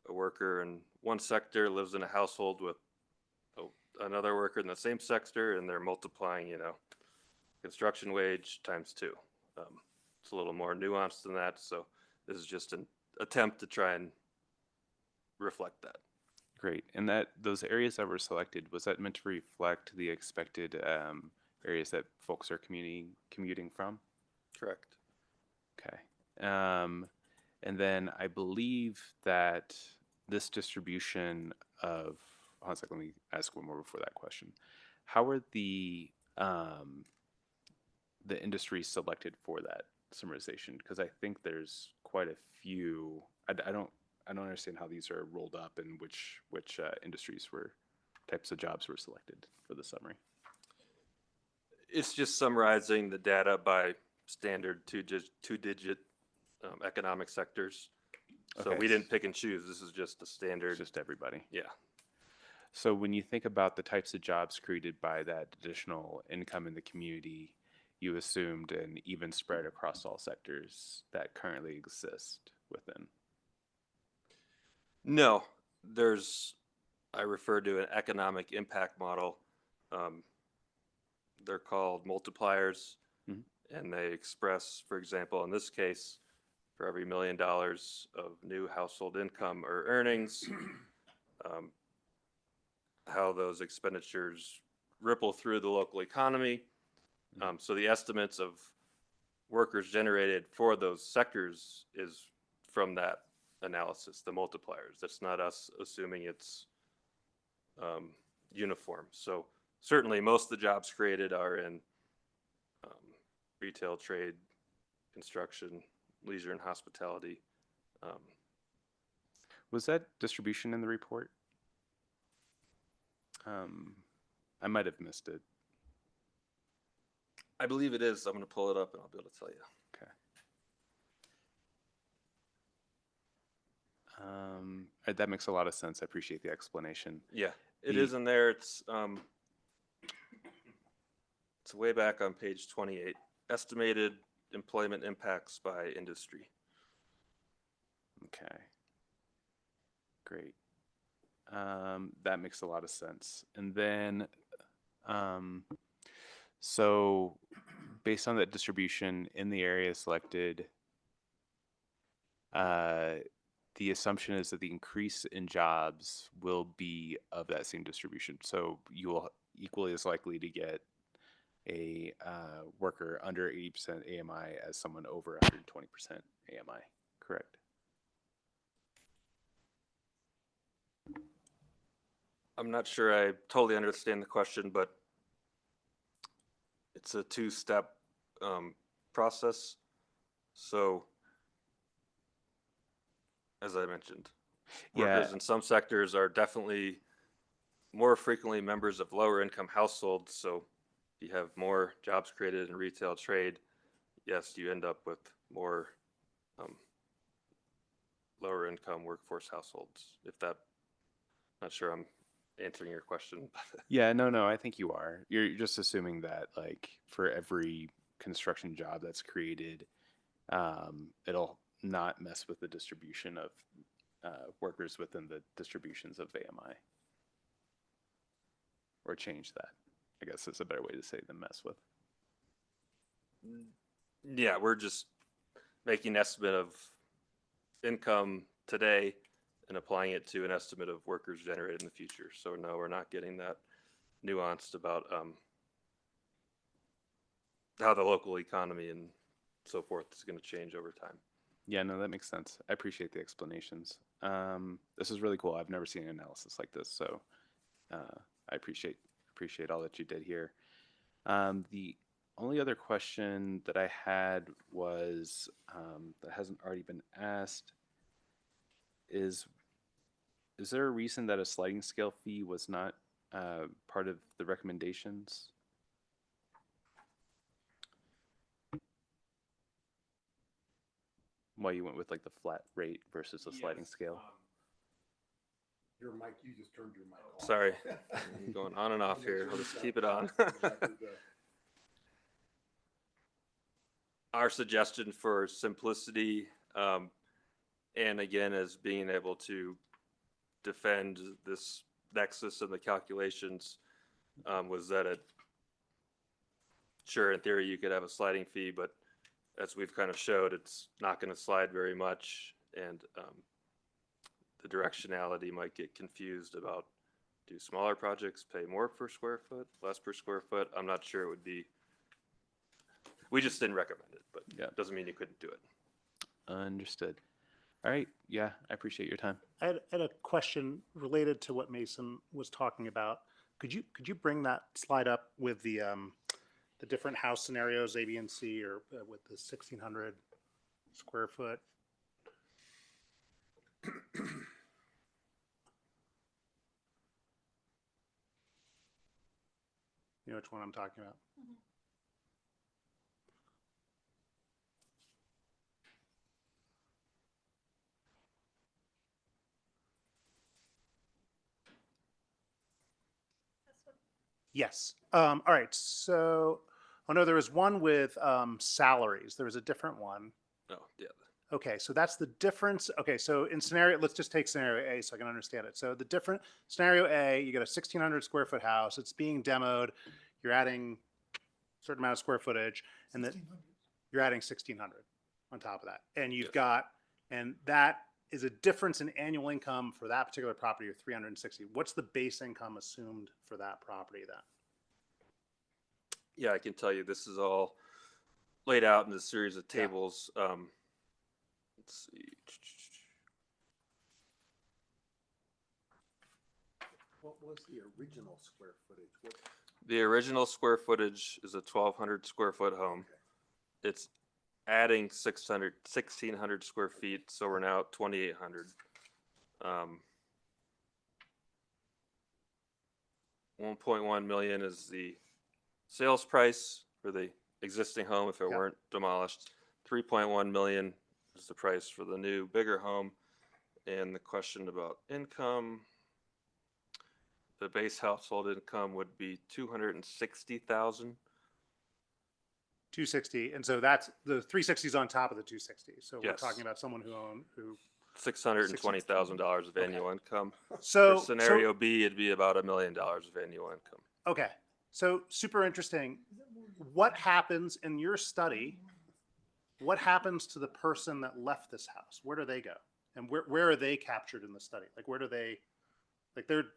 a worker in one sector lives in a household with another worker in the same sector, and they're multiplying, construction wage times 2. It's a little more nuanced than that. So this is just an attempt to try and reflect that. Great. And those areas that were selected, was that meant to reflect the expected areas that folks are commuting from? Correct. Okay. And then I believe that this distribution of, hold on a second, let me ask one more before that question. How are the industries selected for that summarization? Because I think there's quite a few. I don't understand how these are rolled up and which types of jobs were selected for the summary. It's just summarizing the data by standard two-digit economic sectors. So Okay. we didn't pick and choose. This is just a standard. Just everybody. Yeah. So when you think about the types of jobs created by that additional income in the community, you assumed an even spread across all sectors that currently exist within. No, I referred to an economic impact model. They're called multipliers, and they express, for example, in this case, for every $1 million of new household income or earnings, how those expenditures ripple through the local economy. So the estimates of workers generated for those sectors is from that analysis, the multipliers. That's not us assuming it's uniform. So certainly most of the jobs created are in retail, trade, construction, leisure, and hospitality. Was that distribution in the report? I might have missed it. I believe it is. I'm going to pull it up and I'll be able to tell you. Okay. That makes a lot of sense. I appreciate the explanation. Yeah, it is in there. It's way back on page 28. Estimated employment impacts by industry. Okay. Great. That makes a lot of sense. And then, so based on that distribution in the area selected, the assumption is that the increase in jobs will be of that same distribution. So you will equally as likely to get a worker under 80% AMI as someone over 120% AMI, correct? I'm not sure I totally understand the question, but it's a two-step process. So, as I mentioned, workers Yeah. in some sectors are definitely more frequently members of lower income households. So if you have more jobs created in retail trade, yes, you end up with more lower income workforce households. If that, not sure I'm answering your question. Yeah, no, I think you are. You're just assuming that like for every construction job that's created, it'll not mess with the distribution of workers within the distributions of AMI. Or change that, I guess is a better way to say than mess with. Yeah, we're just making an estimate of income today and applying it to an estimate of workers generated in the future. So no, we're not getting that nuanced about how the local economy and so forth is going to change over time. Yeah, no, that makes sense. I appreciate the explanations. This is really cool. I've never seen an analysis like this, so I appreciate all that you did here. The only other question that I had was that hasn't already been asked is there a reason that a sliding scale fee was not part of the recommendations? Why you went with like the flat rate versus a sliding scale? Your mic, you just turned your mic off. Sorry, I'm going on and off here. I'll just keep it on. Our suggestion for simplicity, and again, as being able to defend this nexus and the calculations, was that sure, in theory, you could have a sliding fee, but as we've kind of showed, it's not going to slide very much, and the directionality might get confused about, do smaller projects pay more per square foot, less per square foot? I'm not sure it would be. We just didn't recommend it, but yeah, it doesn't mean you couldn't do it. Understood. All right. Yeah, I appreciate your time. I had a question related to what Mason was talking about. Could you bring that slide up with the different house scenarios, A, B, and C, or with the 1,600 square foot? You know which one I'm talking about? Yes. All right. So, oh no, there was one with salaries. There was a different one. Oh, yeah. Okay, so that's the difference. Okay, so in scenario, let's just take scenario A so I can understand it. So the different scenario A, you get a 1,600 square foot house. It's being demoed. You're adding a certain amount of square footage, and then you're adding 1,600 on top of that. And you've got, and that is a difference in annual income for that particular property of 360. What's the base income assumed for that property then? Yeah, I can tell you this is all laid out in a series of tables. Let's see. What was the original square footage? The original square footage is a 1,200 square foot home. It's adding 1,600 square feet, so we're now at 2,800. 1.1 million is the sales price for the existing home if it weren't demolished. 3.1 million is the price for the new, bigger home. And the question about income, the base household income would be 260,000. 260, and so that's the 360 is on top of the 260. So we're Yes. talking about someone who $620,000 of annual income. So For scenario B, it'd be about $1 million of annual income. Okay, so super interesting. What happens in your study? What happens to the person that left this house? Where do they go? And where are they captured in the study? Like, where do they, like, they're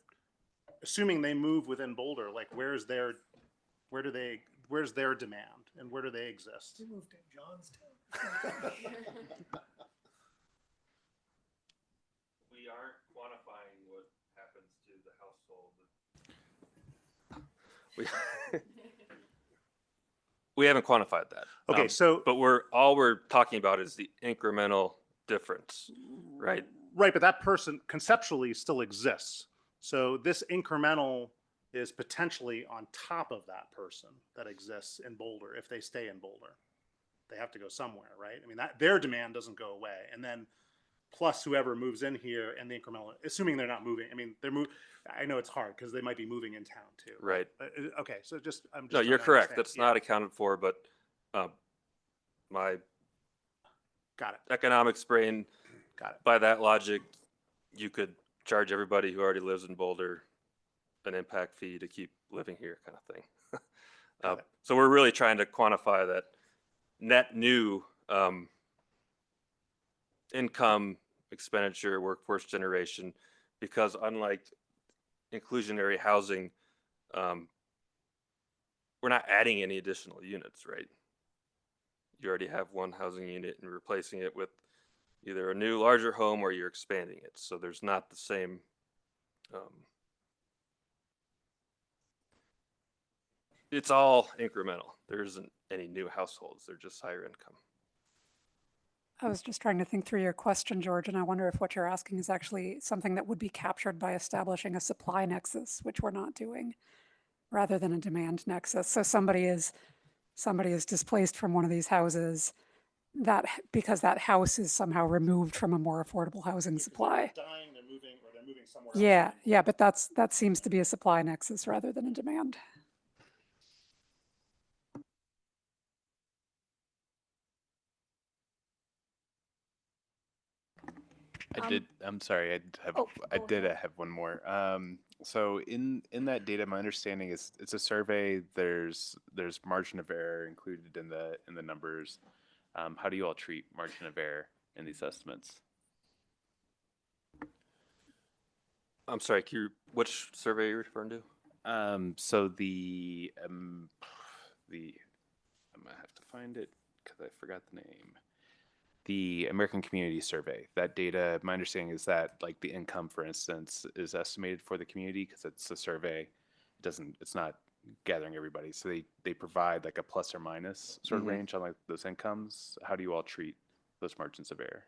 assuming they move within Boulder, like, where's their demand and where do they exist? They moved to Johnstown. We aren't quantifying what happens to the household. We haven't quantified that. Okay, But we're talking about is the incremental difference, right? Right, but that person conceptually still exists. So this incremental is potentially on top of that person that exists in Boulder if they stay in Boulder. They have to go somewhere, right? I mean, that their demand doesn't go away. And then plus whoever moves in here and the incremental, assuming they're not moving. I mean, I know it's hard because they might be moving in town too. Right. Okay, so I'm just No, trying you're to correct. understand. That's Yeah, not accounted for, but my got it. economics brain, Got it. by that logic, you could charge everybody who already lives in Boulder an impact fee to keep living here, kind of thing. Got it. So we're really trying to quantify that net new income, expenditure, workforce generation, because unlike inclusionary housing, we're not adding any additional units, right? You already have one housing unit and replacing it with either a new larger home or you're expanding it. So there's not the same it's all incremental. There isn't any new households. They're just higher income. I was just trying to think through your question, George, and I wonder if what you're asking is actually something that would be captured by establishing a supply nexus, which we're not doing, rather than a demand nexus. So somebody is displaced from one of these houses, because that house is somehow removed from a more affordable housing supply. Dying, they're moving, or they're moving somewhere Yeah, else. yeah, but that seems to be a supply nexus rather than a demand. I'm sorry, Oh, I go did ahead. have one more. So in that data, my understanding is it's a survey. There's margin of error included in the numbers. How do you all treat margin of error in these estimates? I'm sorry, which survey are you referring to? So the I'm gonna have to find it because I forgot the name. The American Community Survey. That data, my understanding is that like the income, for instance, is estimated for the community because it's a survey. It's not gathering everybody. So they provide like a plus or minus sort of range on like those incomes. How do you all treat those margins of error?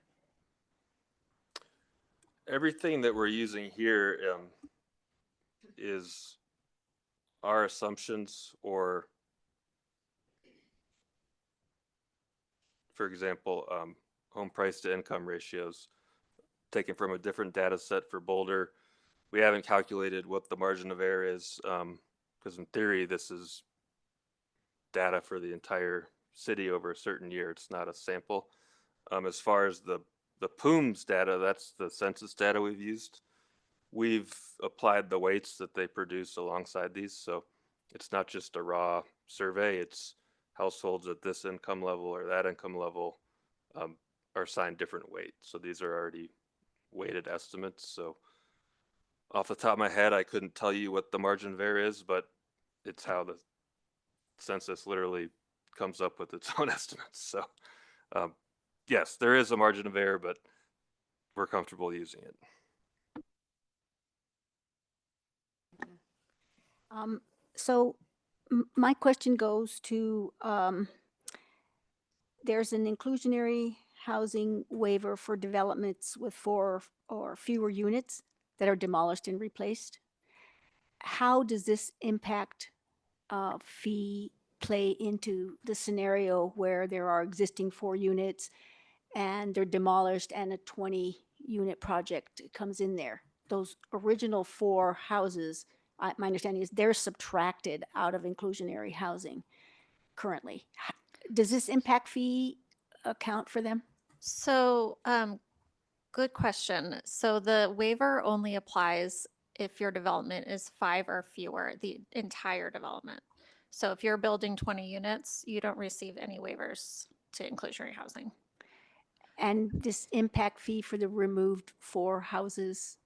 Everything that we're using here is our assumptions, or for example, home price to income ratios taken from a different data set for Boulder. We haven't calculated what the margin of error is because in theory, this is data for the entire city over a certain year. It's not a sample. As far as the PUMS data, that's the census data we've used. We've applied the weights that they produce alongside these. So it's not just a raw survey, it's households at this income level or that income level are assigned different weights. So these are already weighted estimates. So off the top of my head, I couldn't tell you what the margin of error is, but it's how the census literally comes up with its own estimates. So yes, there is a margin of error, but we're comfortable using it. So my question goes to, there's an inclusionary housing waiver for developments with 4 or fewer units that are demolished and replaced. How does this impact fee play into the scenario where there are existing 4 units and they're demolished and a 20-unit project comes in there? Those original 4 houses, my understanding is they're subtracted out of inclusionary housing currently. Does this impact fee account for them? So, good question. So the waiver only applies if your development is 5 or fewer, the entire development. So if you're building 20 units, you don't receive any waivers to inclusionary housing. And this impact fee for the removed 4 houses,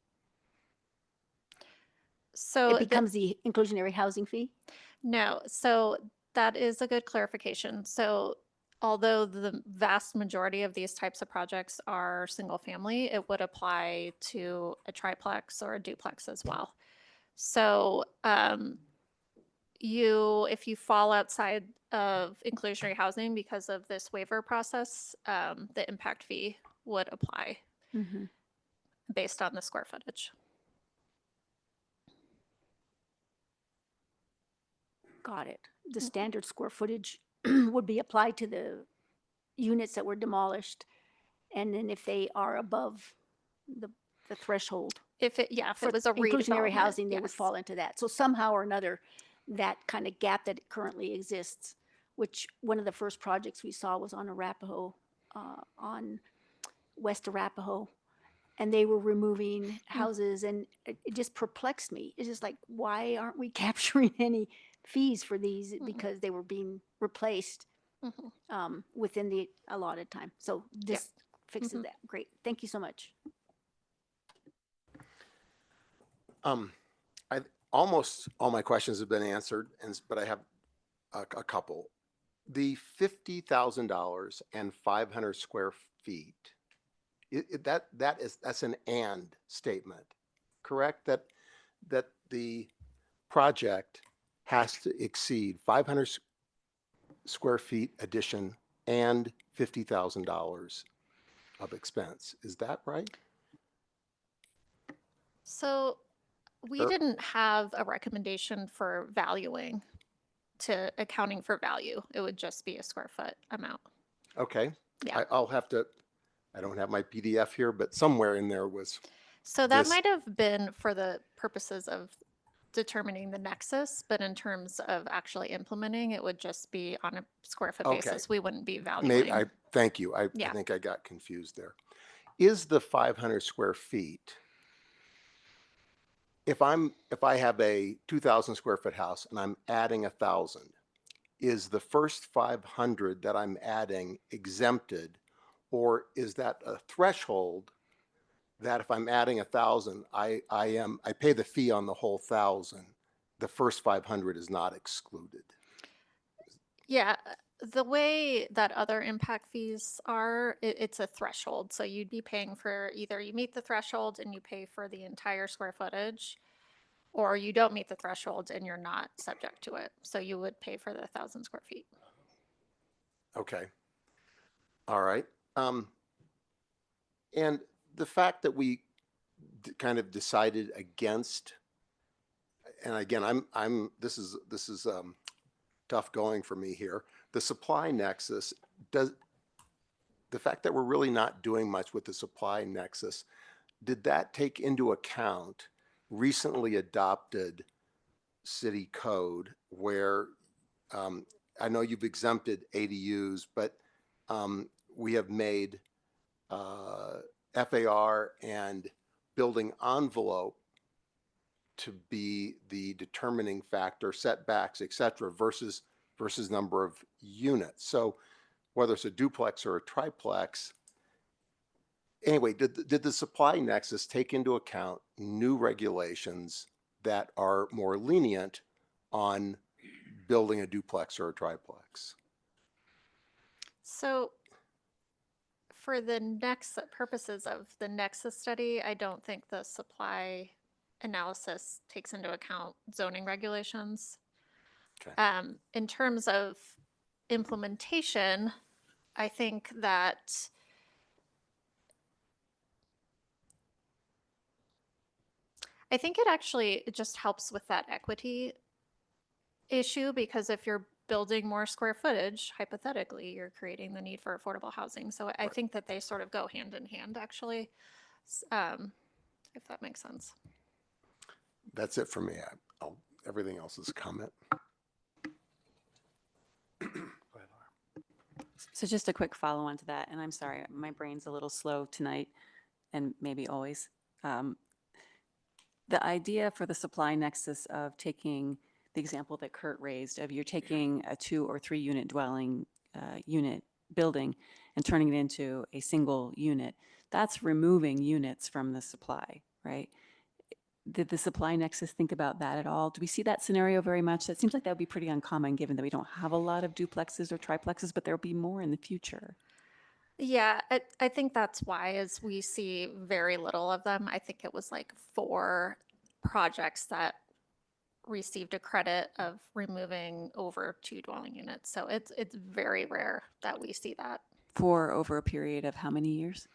So it becomes the inclusionary housing fee? no, so that is a good clarification. So although the vast majority of these types of projects are single family, it would apply to a triplex or a duplex as well. So if you fall outside of inclusionary housing because of this waiver process, the impact fee would apply. Mm-hmm. based on the square footage. Got it. The standard square footage would be applied to the units that were demolished. And then if they are above the threshold If it for was a inclusionary redevelopment, housing, they would yes. fall into that. So somehow or another, that kind of gap that currently exists, which one of the first projects we saw was on Arapahoe, on West Arapahoe. And they were removing houses, and it just perplexed me. It's just like, why aren't we capturing any fees for these? Because they were being replaced within the allotted time. So this fixes that. Great. Thank you so much. Almost all my questions have been answered, but I have a couple. The $50,000 and 500 square feet, that's an and statement, correct? That the project has to exceed 500 square feet addition and $50,000 of expense. Is that right? So we didn't have a recommendation for valuing to accounting for value. It would just be a square foot amount. Okay. Yeah. I'll have to, I don't have my PDF here, but somewhere in there was, So that this- might have been for the purposes of determining the nexus, but in terms of actually implementing, it would just be on a square foot Okay. basis. We wouldn't be valuing. maybe, thank you. I Yeah. think I got confused there. Is the 500 square feet, if I have a 2,000 square foot house and I'm adding 1,000, is the first 500 that I'm adding exempted, or is that a threshold that if I'm adding 1,000, I pay the fee on the whole 1,000? The first 500 is not excluded. Yeah, the way that other impact fees are, it's a threshold. So you'd be paying for either you meet the threshold and you pay for the entire square footage, or you don't meet the threshold and you're not subject to it. So you would pay for the 1,000 square feet. Okay. All right. And the fact that we kind of decided against, and again, this is tough going for me here. The supply nexus, the fact that we're really not doing much with the supply nexus, did that take into account recently adopted city code where I know you've exempted ADUs, but we have made FAR and building envelope to be the determining factor, setbacks, et cetera, versus number of units. So whether it's a duplex or a triplex, anyway, did the supply nexus take into account new regulations that are more lenient on building a duplex or a triplex? So for the purposes of the nexus study, I don't think the supply analysis takes into account zoning regulations. Okay. In terms of implementation, I think that it just helps with that equity issue, because if you're building more square footage, hypothetically, you're creating the need for affordable housing. So I think that they sort of go hand in hand, actually, if that makes sense. That's it for me. Everything else is a comment. So just a quick follow on to that, and I'm sorry, my brain's a little slow tonight and maybe always. The idea for the supply nexus of taking the example that Kurt raised of you're taking a 2 or 3 unit dwelling unit building and turning it into a single unit, that's removing units from the supply, right? Did the supply nexus think about that at all? Do we see that scenario very much? That seems like that would be pretty uncommon given that we don't have a lot of duplexes or triplexes, but there'll be more in the future. Yeah, I think that's why, as we see very little of them. I think it was like 4 projects that received a credit of removing over 2 dwelling units. So it's very rare that we see that. For over a period of how many years?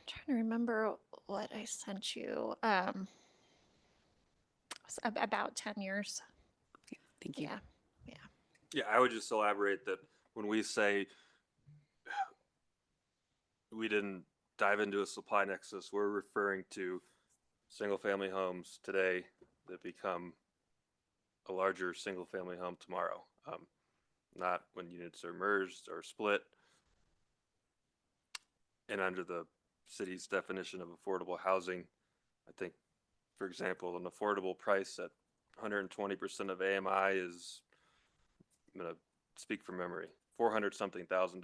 trying to remember what I sent you. It's about 10 years. Thank you. Yeah. Yeah, I would just elaborate that when we say we didn't dive into a supply nexus, we're referring to single-family homes today that become a larger single-family home tomorrow. Not when units are merged or split. And under the city's definition of affordable housing, I think, for example, an affordable price at 120% of AMI is, I'm going to speak from memory, 400 something thousand.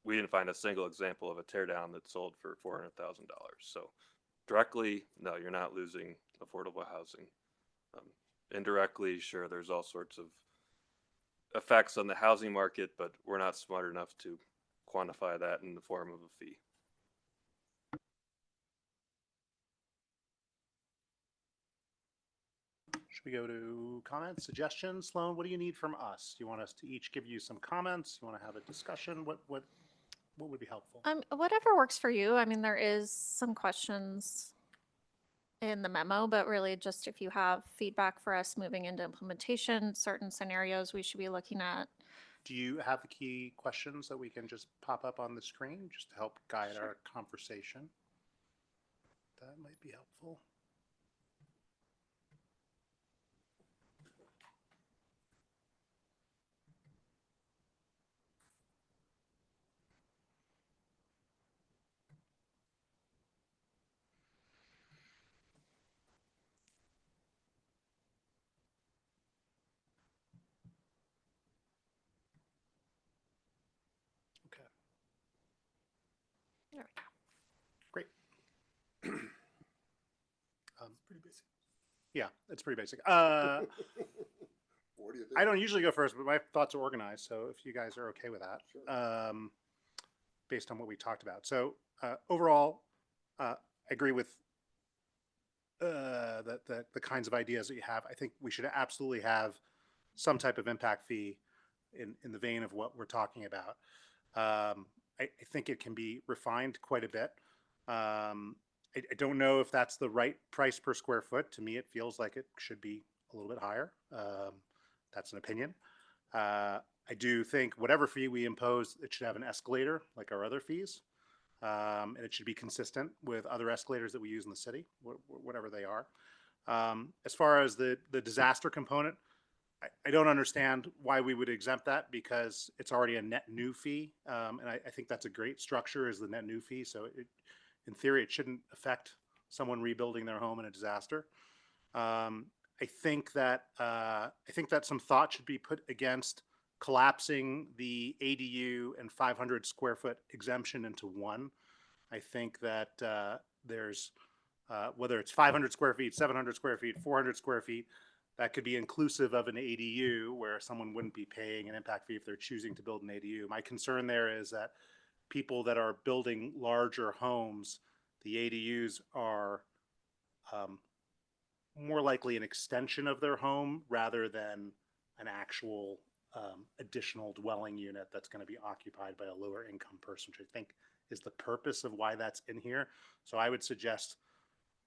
We didn't find a single example of a tear down that sold for $400,000. So directly, no, you're not losing affordable housing. Indirectly, sure, there's all sorts of effects on the housing market, but we're not smart enough to quantify that in the form of a fee. Should we go to comments, suggestions? Sloan, what do you need from us? Do you want us to each give you some comments? You want to have a discussion? What would be helpful? Whatever works for you. I mean, there is some questions in the memo, but really just if you have feedback for us moving into implementation, certain scenarios we should be looking at. Do you have the key questions that we can just pop up on the screen just to help guide our conversation? That might be helpful. Okay. There we go. Great. Pretty basic. Yeah, it's pretty basic. What do you think? I don't usually go first, but my thoughts are organized. So if you guys are okay with that, Sure. Based on what we talked about. So overall, I agree with the kinds of ideas that you have. I think we should absolutely have some type of impact fee in the vein of what we're talking about. I think it can be refined quite a bit. I don't know if that's the right price per square foot. To me, it feels like it should be a little bit higher. That's an opinion. I do think whatever fee we impose, it should have an escalator like our other fees. And it should be consistent with other escalators that we use in the city, whatever they are. As far as the disaster component, I don't understand why we would exempt that because it's already a net new fee. And I think that's a great structure is the net new fee. So in theory, it shouldn't affect someone rebuilding their home in a disaster. I think that some thought should be put against collapsing the ADU and 500 square foot exemption into one. I think that there's whether it's 500 square feet, 700 square feet, 400 square feet, that could be inclusive of an ADU where someone wouldn't be paying an impact fee if they're choosing to build an ADU. My concern there is that people that are building larger homes, the ADUs are more likely an extension of their home rather than an actual additional dwelling unit that's going to be occupied by a lower income person, which I think is the purpose of why that's in here. So I would suggest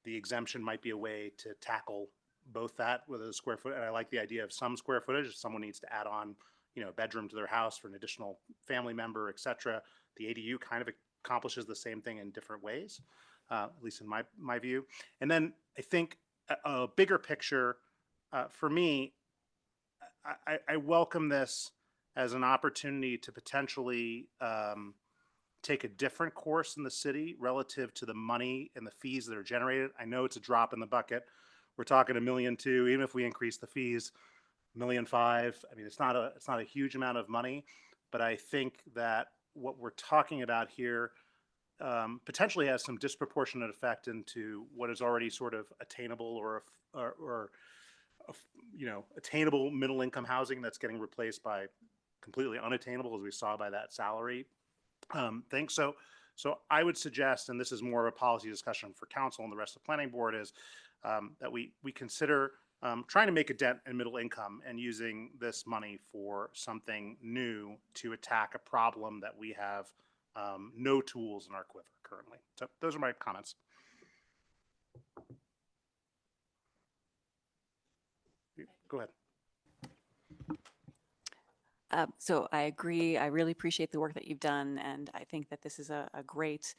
the exemption might be a way to tackle both that with a square foot. And I like the idea of some square footage. If someone needs to add on, a bedroom to their house for an additional family member, et cetera, the ADU kind of accomplishes the same thing in different ways, at least in my view. And then I think a bigger picture for me, I welcome this as an opportunity to potentially take a different course in the city relative to the money and the fees that are generated. I know it's a drop in the bucket. We're talking $1.2 million. Even if we increase the fees, $1.5 million. I mean, it's not a huge amount of money, but I think that what we're talking about here potentially has some disproportionate effect into what is already sort of attainable or attainable middle income housing that's getting replaced by completely unattainable, as we saw by that salary thing. So I would suggest, and this is more of a policy discussion for council and the rest of the planning board, is that we consider trying to make a dent in middle income and using this money for something new to attack a problem that we have no tools in our quiver currently. So those are my comments. Go ahead. So I agree. I really appreciate the work that you've done, and I think that this is a great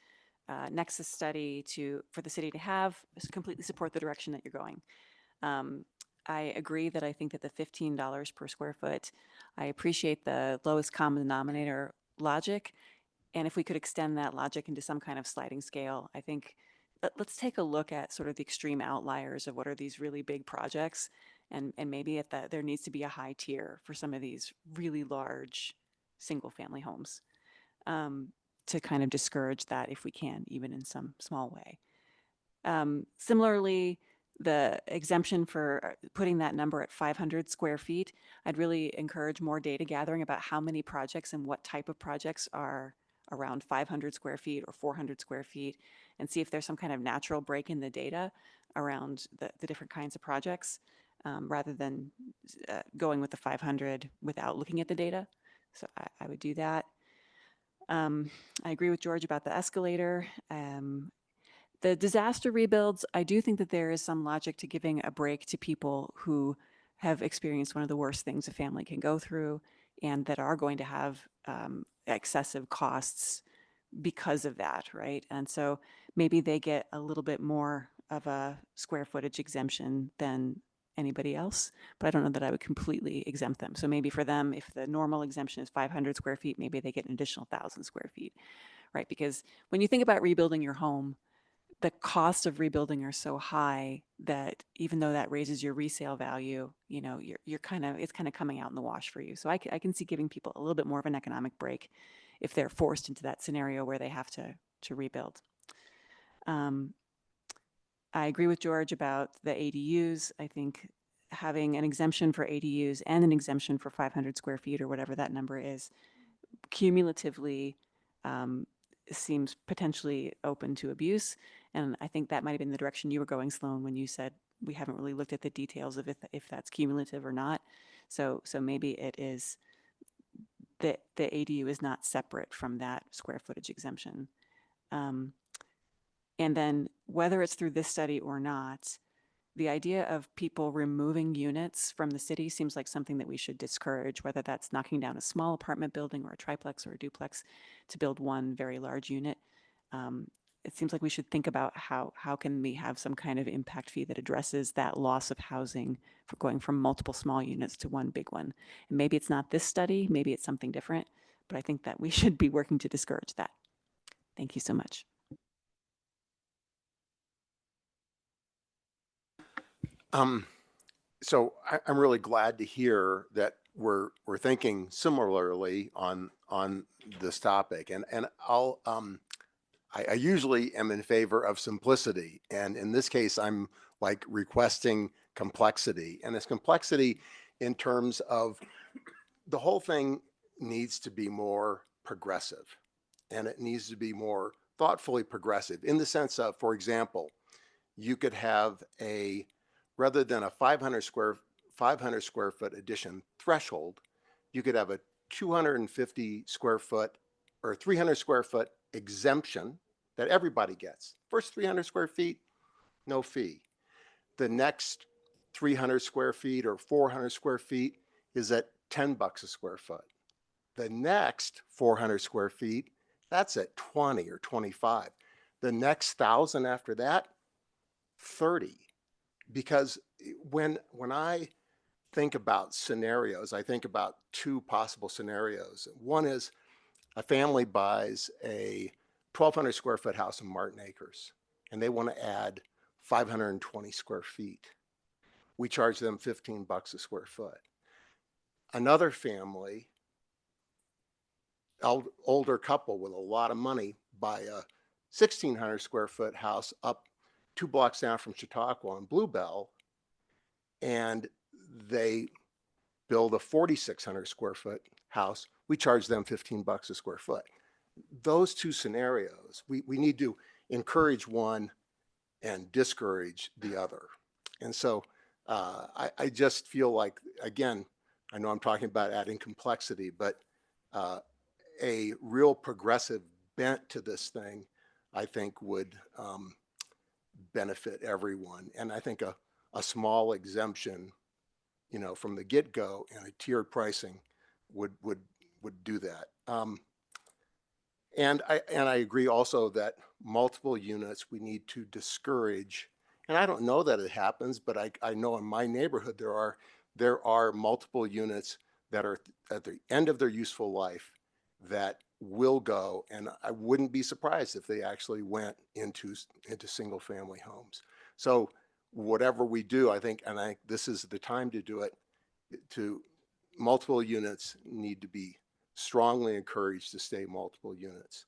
nexus study for the city to have. Completely support the direction that you're going. I agree that I think that the $15 per square foot, I appreciate the lowest common denominator logic, and if we could extend that logic into some kind of sliding scale, I think let's take a look at sort of the extreme outliers of what are these really big projects. And maybe there needs to be a high tier for some of these really large single family homes to kind of discourage that if we can, even in some small way. Similarly, the exemption for putting that number at 500 square feet, I'd really encourage more data gathering about how many projects and what type of projects are around 500 square feet or 400 square feet, and see if there's some kind of natural break in the data around the different kinds of projects. Rather than going with the 500 without looking at the data. So I would do that. I agree with George about the escalator. The disaster rebuilds, I do think that there is some logic to giving a break to people who have experienced one of the worst things a family can go through and that are going to have excessive costs because of that, right? And so maybe they get a little bit more of a square footage exemption than anybody else, but I don't know that I would completely exempt them. So maybe for them, if the normal exemption is 500 square feet, maybe they get an additional 1,000 square feet, right? Because when you think about rebuilding your home, the cost of rebuilding are so high that even though that raises your resale value, you know, it's kind of coming out in the wash for you. So I can see giving people a little bit more of an economic break if they're forced into that scenario where they have to rebuild. I agree with George about the ADUs. I think having an exemption for ADUs and an exemption for 500 square feet or whatever that number is, cumulatively seems potentially open to abuse. And I think that might have been the direction you were going, Sloan, when you said we haven't really looked at the details of if that's cumulative or not. So maybe it is the ADU is not separate from that square footage exemption. And then whether it's through this study or not, the idea of people removing units from the city seems like something that we should discourage, whether that's knocking down a small apartment building or a triplex or a duplex to build one very large unit. It seems like we should think about how can we have some kind of impact fee that addresses that loss of housing for going from multiple small units to one big one. And maybe it's not this study, maybe it's something different, but I think that we should be working to discourage that. Thank you so much. So I'm really glad to hear that we're thinking similarly on this topic, and I usually am in favor of simplicity, and in this case I'm like requesting complexity, and it's complexity in terms of the whole thing needs to be more progressive, and it needs to be more thoughtfully progressive in the sense of, for example, you could have rather than a 500 square foot addition threshold, you could have a 250 square foot or 300 square foot exemption that everybody gets. First 300 square feet, no fee. The next 300 square feet or 400 square feet is at $10 a square foot. The next 400 square feet, that's at 20 or 25. The next 1,000 after that, 30. Because when I think about scenarios, I think about two possible scenarios. One is a family buys a 1,200 square foot house in Martin Acres, and they want to add 520 square feet. We charge them $15 a square foot. Another family, older couple with a lot of money, buy a 1,600 square foot house up 2 blocks down from Chautauqua on Bluebell, and they build a 4,600 square foot house. We charge them $15 a square foot. Those two scenarios, we need to encourage one and discourage the other. And so I just feel like, again, I know I'm talking about adding complexity, but a real progressive bent to this thing, I think would benefit everyone. And I think a small exemption, you know, from the get-go and a tiered pricing would do that. And I agree also that multiple units we need to discourage. And I don't know that it happens, but I know in my neighborhood there are multiple units that are at the end of their useful life that will go, and I wouldn't be surprised if they actually went into single family homes. So whatever we do, I think this is the time to do it. To multiple units need to be strongly encouraged to stay multiple units.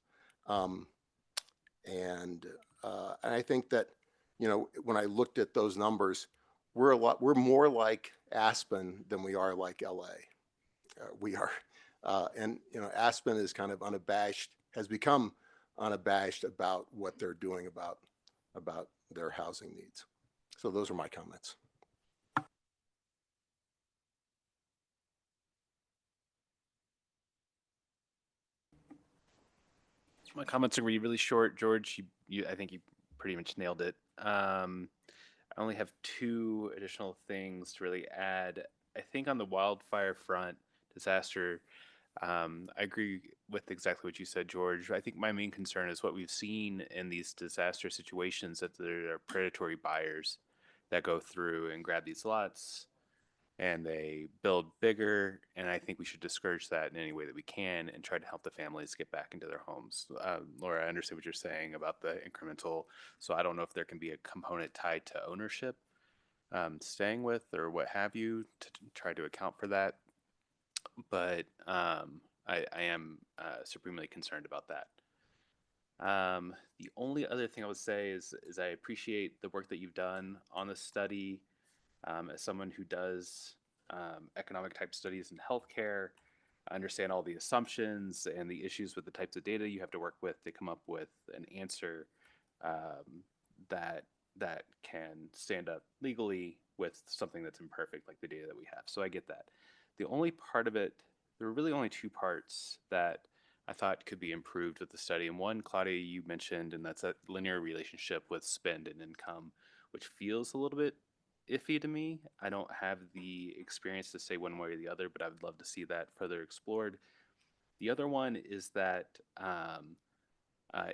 And I think that, you know, when I looked at those numbers, we're more like Aspen than we are like LA. We are, and you know, Aspen is kind of has become unabashed about what they're doing about their housing needs. So those are my comments. My comments are going to be really short. George, I think you pretty much nailed it. I only have two additional things to really add. I think on the wildfire front, disaster, I agree with exactly what you said, George. I think my main concern is what we've seen in these disaster situations, that there are predatory buyers that go through and grab these lots and they build bigger. And I think we should discourage that in any way that we can and try to help the families get back into their homes. Laura, I understand what you're saying about the incremental. So I don't know if there can be a component tied to ownership, staying with or what have you, to try to account for that. But I am supremely concerned about that. The only other thing I would say is I appreciate the work that you've done on the study. As someone who does economic type studies in healthcare, I understand all the assumptions and the issues with the types of data you have to work with to come up with an answer that can stand up legally with something that's imperfect, like the data that we have. So I get that. The only part of it, there were really only two parts that I thought could be improved with the study. And one, Claudia, you mentioned, and that's that linear relationship with spend and income, which feels a little bit iffy to me. I don't have the experience to say one way or the other, but I would love to see that further explored. The other one is that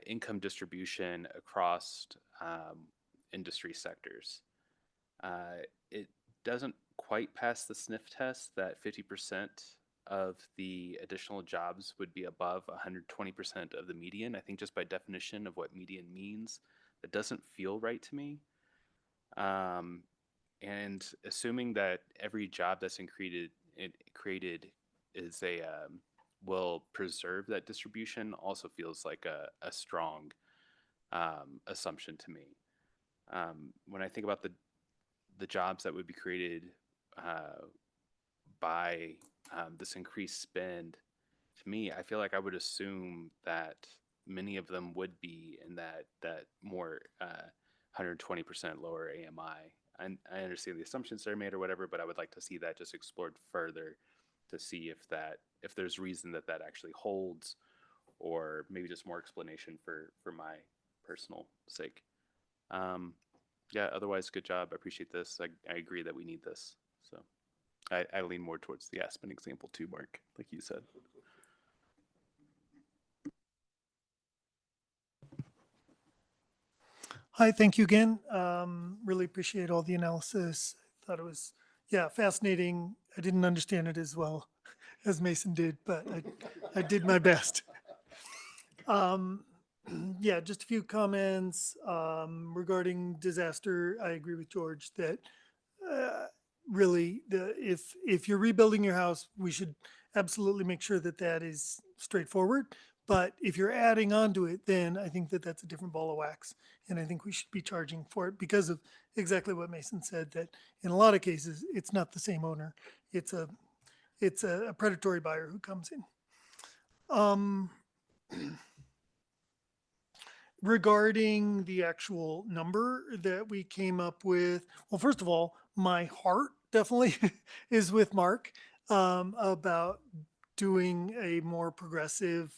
income distribution across industry sectors. It doesn't quite pass the sniff test that 50% of the additional jobs would be above 120% of the median. I think just by definition of what median means, that doesn't feel right to me. And assuming that every job that's created is will preserve that distribution also feels like a strong assumption to me. When I think about the jobs that would be created by this increased spend, to me, I feel like I would assume that many of them would be in that more 120% lower AMI. I understand the assumptions that are made or whatever, but I would like to see that just explored further to see if there's reason that actually holds, or maybe just more explanation for my personal sake. Yeah, otherwise, good job. I appreciate this. I agree that we need this. So I lean more towards the Aspen example too, Mark, like you said. Hi, thank you again. Really appreciate all the analysis. Thought it was, yeah, fascinating. I didn't understand it as well as Mason did, but I did my best. Yeah, just a few comments regarding disaster. I agree with George that really, if you're rebuilding your house, we should absolutely make sure that that is straightforward. But if you're adding on to it, then I think that that's a different ball of wax. And I think we should be charging for it because of exactly what Mason said, that in a lot of cases, it's not the same owner. It's a predatory buyer who comes in. Regarding the actual number that we came up with, well, first of all, my heart definitely is with Mark about doing a more progressive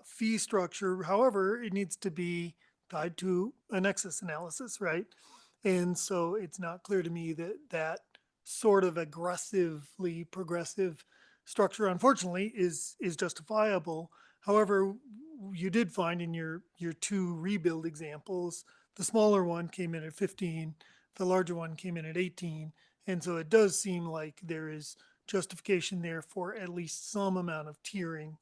fee structure. However, it needs to be tied to a nexus analysis, right? And so it's not clear to me that that sort of aggressively progressive structure, unfortunately, is justifiable. However, you did find in your two rebuild examples, the smaller one came in at 15, the larger one came in at 18. And so it does seem like there is justification there for at least some amount of tiering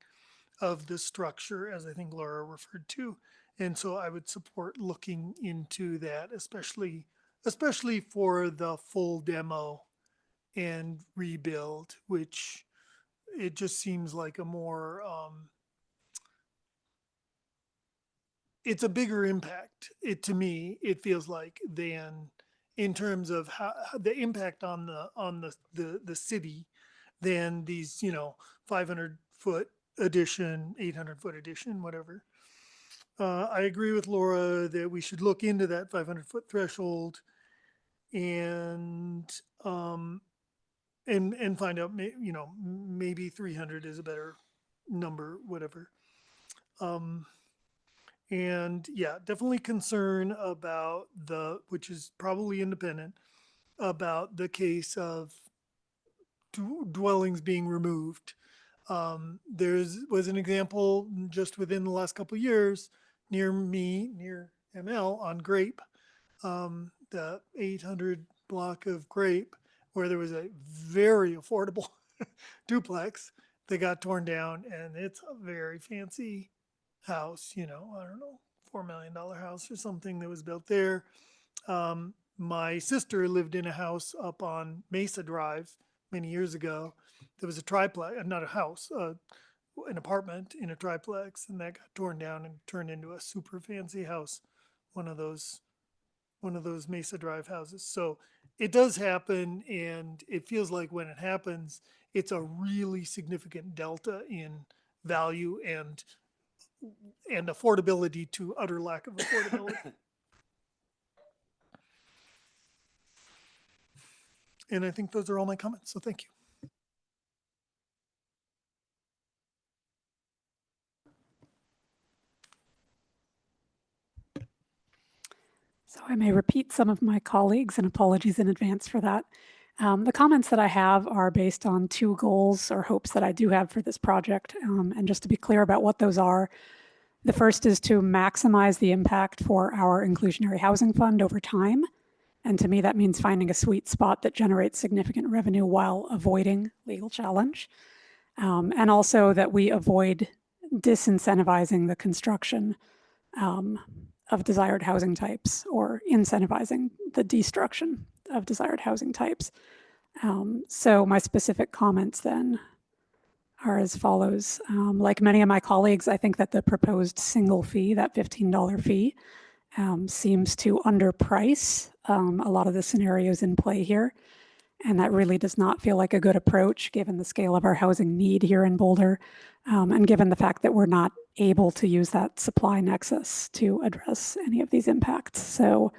of the structure, as I think Laura referred to. And so I would support looking into that, especially for the full demo and rebuild, which it just seems like a more it's a bigger impact. To me, it feels like, than in terms of how the impact on the city than these 500-foot addition, 800-foot addition, whatever. I agree with Laura that we should look into that 500-foot threshold and find out, maybe 300 is a better number, whatever. And yeah, definitely concern about which is probably independent, about the case of dwellings being removed. Was an example just within the last couple of years near ML on Grape, the 800 block of Grape, where there was a very affordable duplex that got torn down, and it's a very fancy house, I don't know, $4 million house or something that was built there. My sister lived in a house up on Mesa Drive many years ago. There was a triplex, not a house, an apartment in a triplex, and that got torn down and turned into a super fancy house, one of those Mesa Drive houses. So it does happen, and it feels like when it happens, it's a really significant delta in value and affordability to utter lack of affordability. And I think those are all my comments, so thank you. So I may repeat some of my colleagues, and apologies in advance for that. The comments that I have are based on two goals or hopes that I do have for this project. And just to be clear about what those are, the first is to maximize the impact for our inclusionary housing fund over time. And to me, that means finding a sweet spot that generates significant revenue while avoiding legal challenge. And also that we avoid disincentivizing the construction of desired housing types, or incentivizing the destruction of desired housing types. So my specific comments then are as follows. Like many of my colleagues, I think that the proposed single fee, that $15 fee, seems to underprice a lot of the scenarios in play here. And that really does not feel like a good approach given the scale of our housing need here in Boulder, and given the fact that we're not able to use that supply nexus to address any of these impacts. So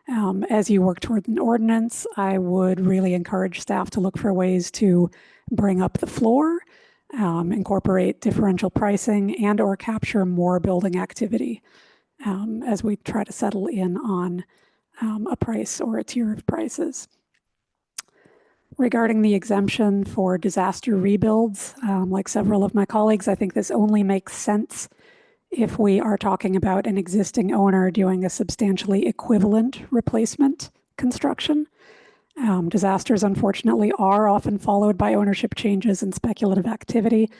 as you work toward an ordinance, I would really encourage staff to look for ways to bring up the floor, incorporate differential pricing, and or capture more building activity as we try to settle in on a price or a tier of prices. Regarding the exemption for disaster rebuilds, like several of my colleagues, I think this only makes sense if we are talking about an existing owner doing a substantially equivalent replacement construction. Disasters, unfortunately, are often followed by ownership changes and speculative activity,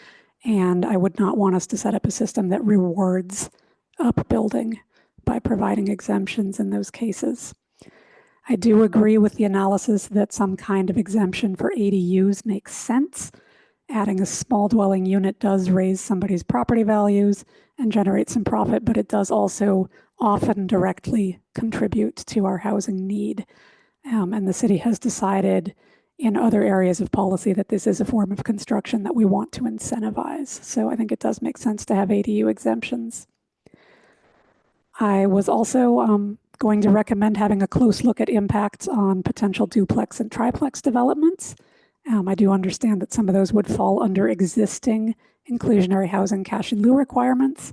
and I would not want us to set up a system that rewards upbuilding by providing exemptions in those cases. I do agree with the analysis that some kind of exemption for ADUs makes sense. Adding a small dwelling unit does raise somebody's property values and generate some profit, but it does also often directly contribute to our housing need. And the city has decided in other areas of policy that this is a form of construction that we want to incentivize. So I think it does make sense to have ADU exemptions. I was also going to recommend having a close look at impacts on potential duplex and triplex developments. I do understand that some of those would fall under existing inclusionary housing cash in lieu requirements.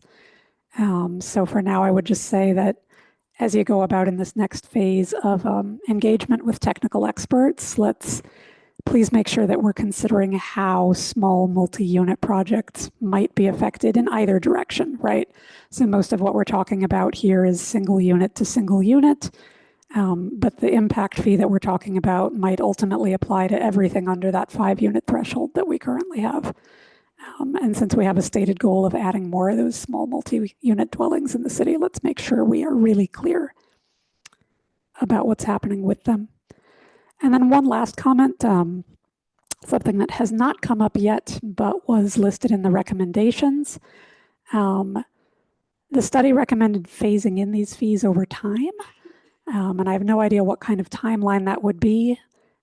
So for now, I would just say that as you go about in this next phase of engagement with technical experts, let's please make sure that we're considering how small multi-unit projects might be affected in either direction, right? So most of what we're talking about here is single unit to single unit, but the impact fee that we're talking about might ultimately apply to everything under that 5-unit threshold that we currently have. And since we have a stated goal of adding more of those small multi-unit dwellings in the city, let's make sure we are really clear about what's happening with them. And then one last comment, something that has not come up yet, but was listed in the recommendations. The study recommended phasing in these fees over time. And I have no idea what kind of timeline that would be.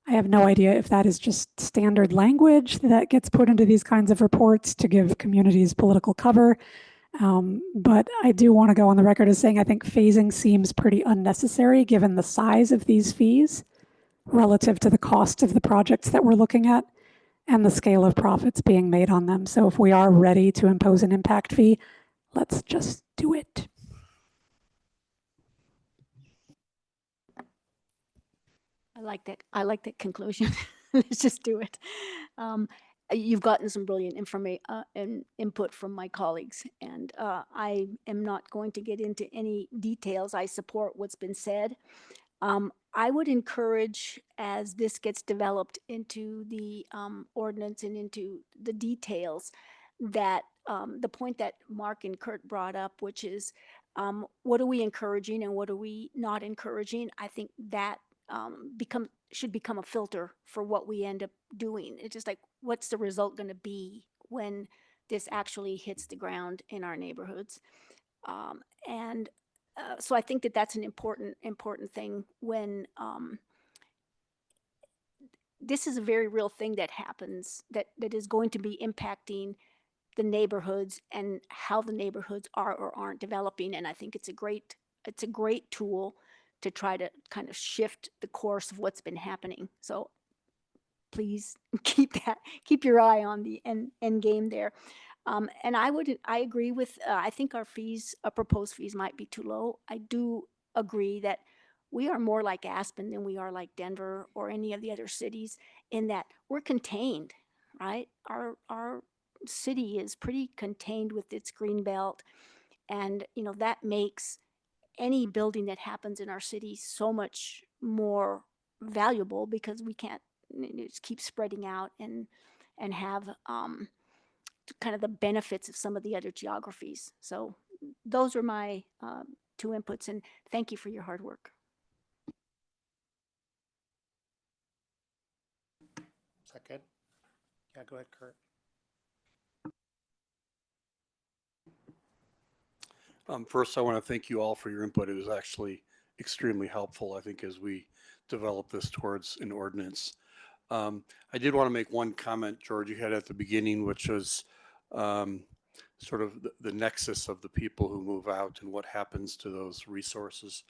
I have no idea if that is just standard language that gets put into these kinds of reports to give communities political cover. But I do want to go on the record as saying I think phasing seems pretty unnecessary given the size of these fees relative to the cost of the projects that we're looking at and the scale of profits being made on them. So if we are ready to impose an impact fee, let's just do it. I like that conclusion. Let's just do it. You've gotten some brilliant information and input from my colleagues, and I am not going to get into any details. I support what's been said. I would encourage, as this gets developed into the ordinance and into the details, that the point that Mark and Kurt brought up, which is what are we encouraging and what are we not encouraging? I think that should become a filter for what we end up doing. It's just like, what's the result going to be when this actually hits the ground in our neighborhoods? So I think that that's an important thing when this is a very real thing that happens that is going to be impacting the neighborhoods and how the neighborhoods are or aren't developing. And I think it's a great tool to try to kind of shift the course of what's been happening. So please keep your eye on the end game there. And I agree with, I think our proposed fees might be too low. I do agree that we are more like Aspen than we are like Denver or any of the other cities in that we're contained, right? Our city is pretty contained with its green belt. And, that makes any building that happens in our city so much more valuable because we can't just keep spreading out and have kind of the benefits of some of the other geographies. So those are my 2 inputs, and thank you for your hard work. Is that good? Yeah, go ahead, Kurt. First, I want to thank you all for your input. It was actually extremely helpful, I think, as we develop this towards an ordinance. I did want to make one comment, George, you had at the beginning, which was sort of the nexus of the people who move out and what happens to those resources.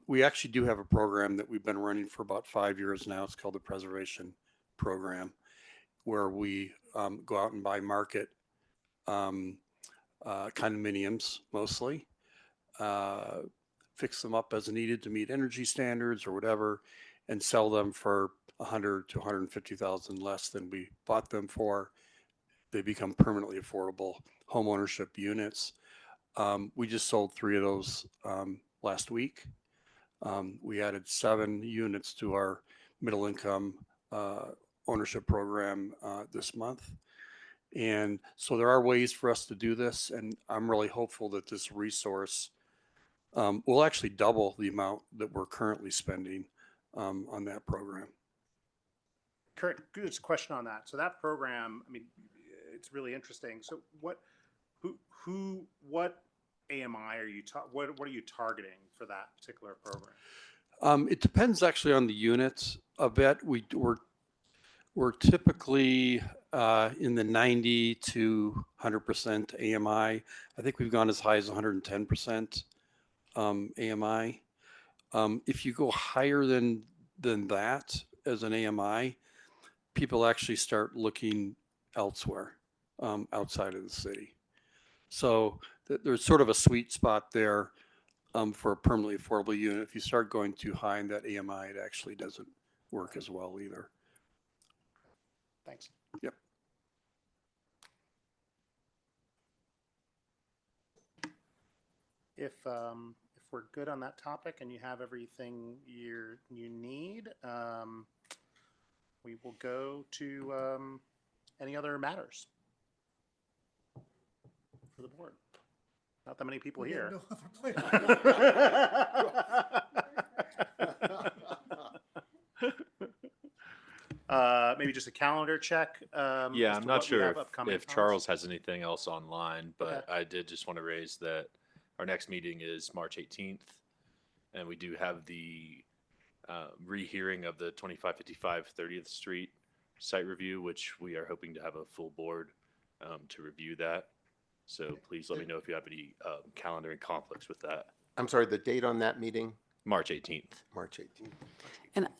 We actually do have a program that we've been running for about 5 years now. It's called the Preservation Program, where we go out and buy market condominiums mostly, fix them up as needed to meet energy standards or whatever, and sell them for $100,000 to $150,000 less than we bought them for. They become permanently affordable homeownership units. We just sold 3 of those last week. We added 7 units to our middle income ownership program this month. And so there are ways for us to do this, and I'm really hopeful that this resource will actually double the amount that we're currently spending on that program. Kurt, just a question on that. So that program, I mean, it's really interesting. So what AMI are you what are you targeting for that particular program? It depends actually on the units a bit. We're typically in the 90 to 100% AMI. I think we've gone as high as 110% AMI. If you go higher than that as an AMI, people actually start looking elsewhere. outside of the city. So there's sort of a sweet spot there for a permanently affordable unit. If you start going too high in that AMI, it actually doesn't work as well either. Thanks. Yep. If we're good on that topic and you have everything you need, we will go to any other matters for the board. Not that many people We have here. no other plan. Maybe just a calendar check. Yeah, as I'm to not what we sure have upcoming, if Charles has anything else online, but Okay. I did just want to raise that our next meeting is March 18th. And we do have the rehearing of the 2555 30th Street site review, which we are hoping to have a full board to review that. So please let me know if you have any calendaring conflicts with that. I'm sorry, the date on that meeting? March 18th. March 18th.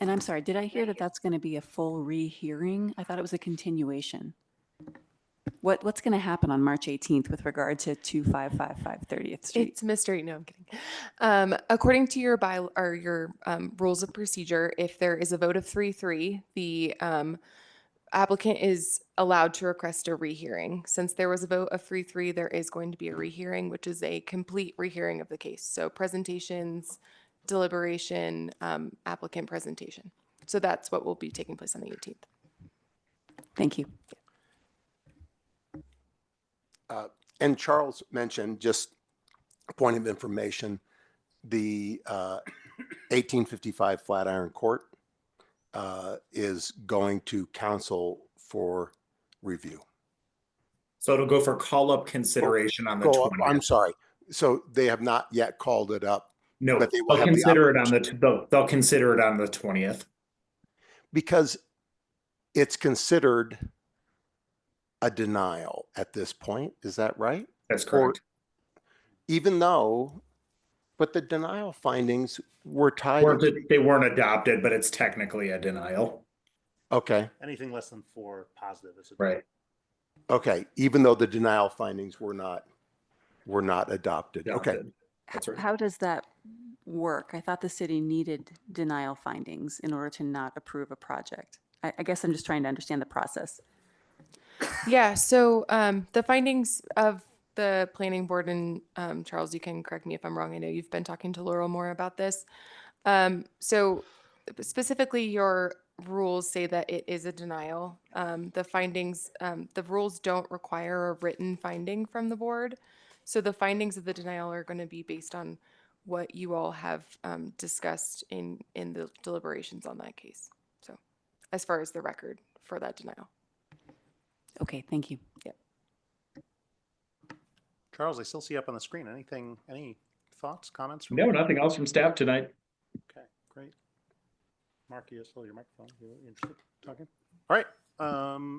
And I'm sorry, did I hear that that's going to be a full rehearing? I thought it was a continuation. What's going to happen on March 18th with regard to 2555 30th Street? It's mystery. No, I'm kidding. According to your or your rules of procedure, if there is a vote of 3-3, the applicant is allowed to request a rehearing. Since there was a vote of 3-3, there is going to be a rehearing, which is a complete rehearing of the case. So presentations, deliberation, applicant presentation. So that's what will be taking place on the 18th. Thank you. And Charles mentioned, just a point of information, the 1855 Flatiron Court is going to council for review. So it'll go for call-up consideration on the Go up, 20th. I'm sorry. So they have not yet called it up. No, but they will they'll have the consider it on they'll consider it on the 20th. Because it's considered a denial at this point. Is that right? That's correct. Even though, but the denial findings were tied. They weren't adopted, but it's technically a denial. Okay. Anything less than 4 positive is a Right. Okay. Even though the denial findings were not adopted. Okay. Adopted. That's right. How does that work? I thought the city needed denial findings in order to not approve a project. I guess I'm just trying to understand the process. Yeah, so the findings of the planning board, and Charles, you can correct me if I'm wrong. I know you've been talking to Laurel more about this. So specifically, your rules say that it is a denial. The findings, the rules don't require a written finding from the board. So the findings of the denial are going to be based on what you all have discussed in the deliberations on that case. So as far as the record for that denial. Okay, thank you. Yep. Charles, I still see up on the screen. Any thoughts, comments? No, nothing else from staff tonight. Okay, great. Mark, you still your microphone. You interested in talking? All right.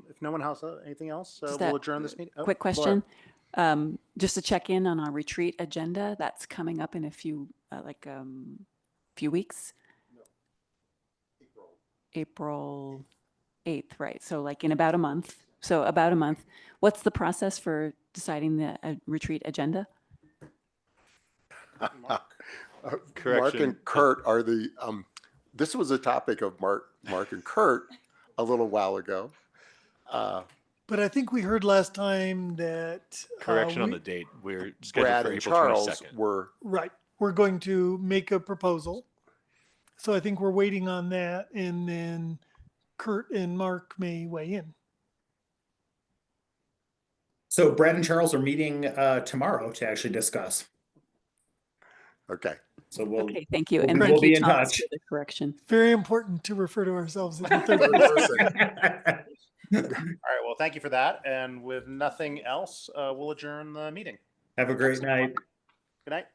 If no one has anything else, Just we'll a adjourn this meeting. Oh, Quick Laura. question. Just to check in on our retreat agenda, that's coming up in a few, few weeks. April 8th, right? So like in about a month. So about a month. What's the process for deciding the retreat agenda? Mark Correction. and Kurt are the, this was a topic of Mark and Kurt a little while ago. But I think we heard last time that. Correction on we- the date. We're scheduled Brad for and April Charles 22nd. were, Right. We're going to make a proposal. So I think we're waiting on that, and then Kurt and Mark may weigh in. So Brad and Charles are meeting tomorrow to actually discuss. okay. So we'll Okay, thank you. we'll And be- thank we'll be you, in Thomas, touch. for the correction. Very important to refer to ourselves as the third Third person. person. All right. Well, thank you for that. And with nothing else, we'll adjourn the meeting. Have a great night. Good night.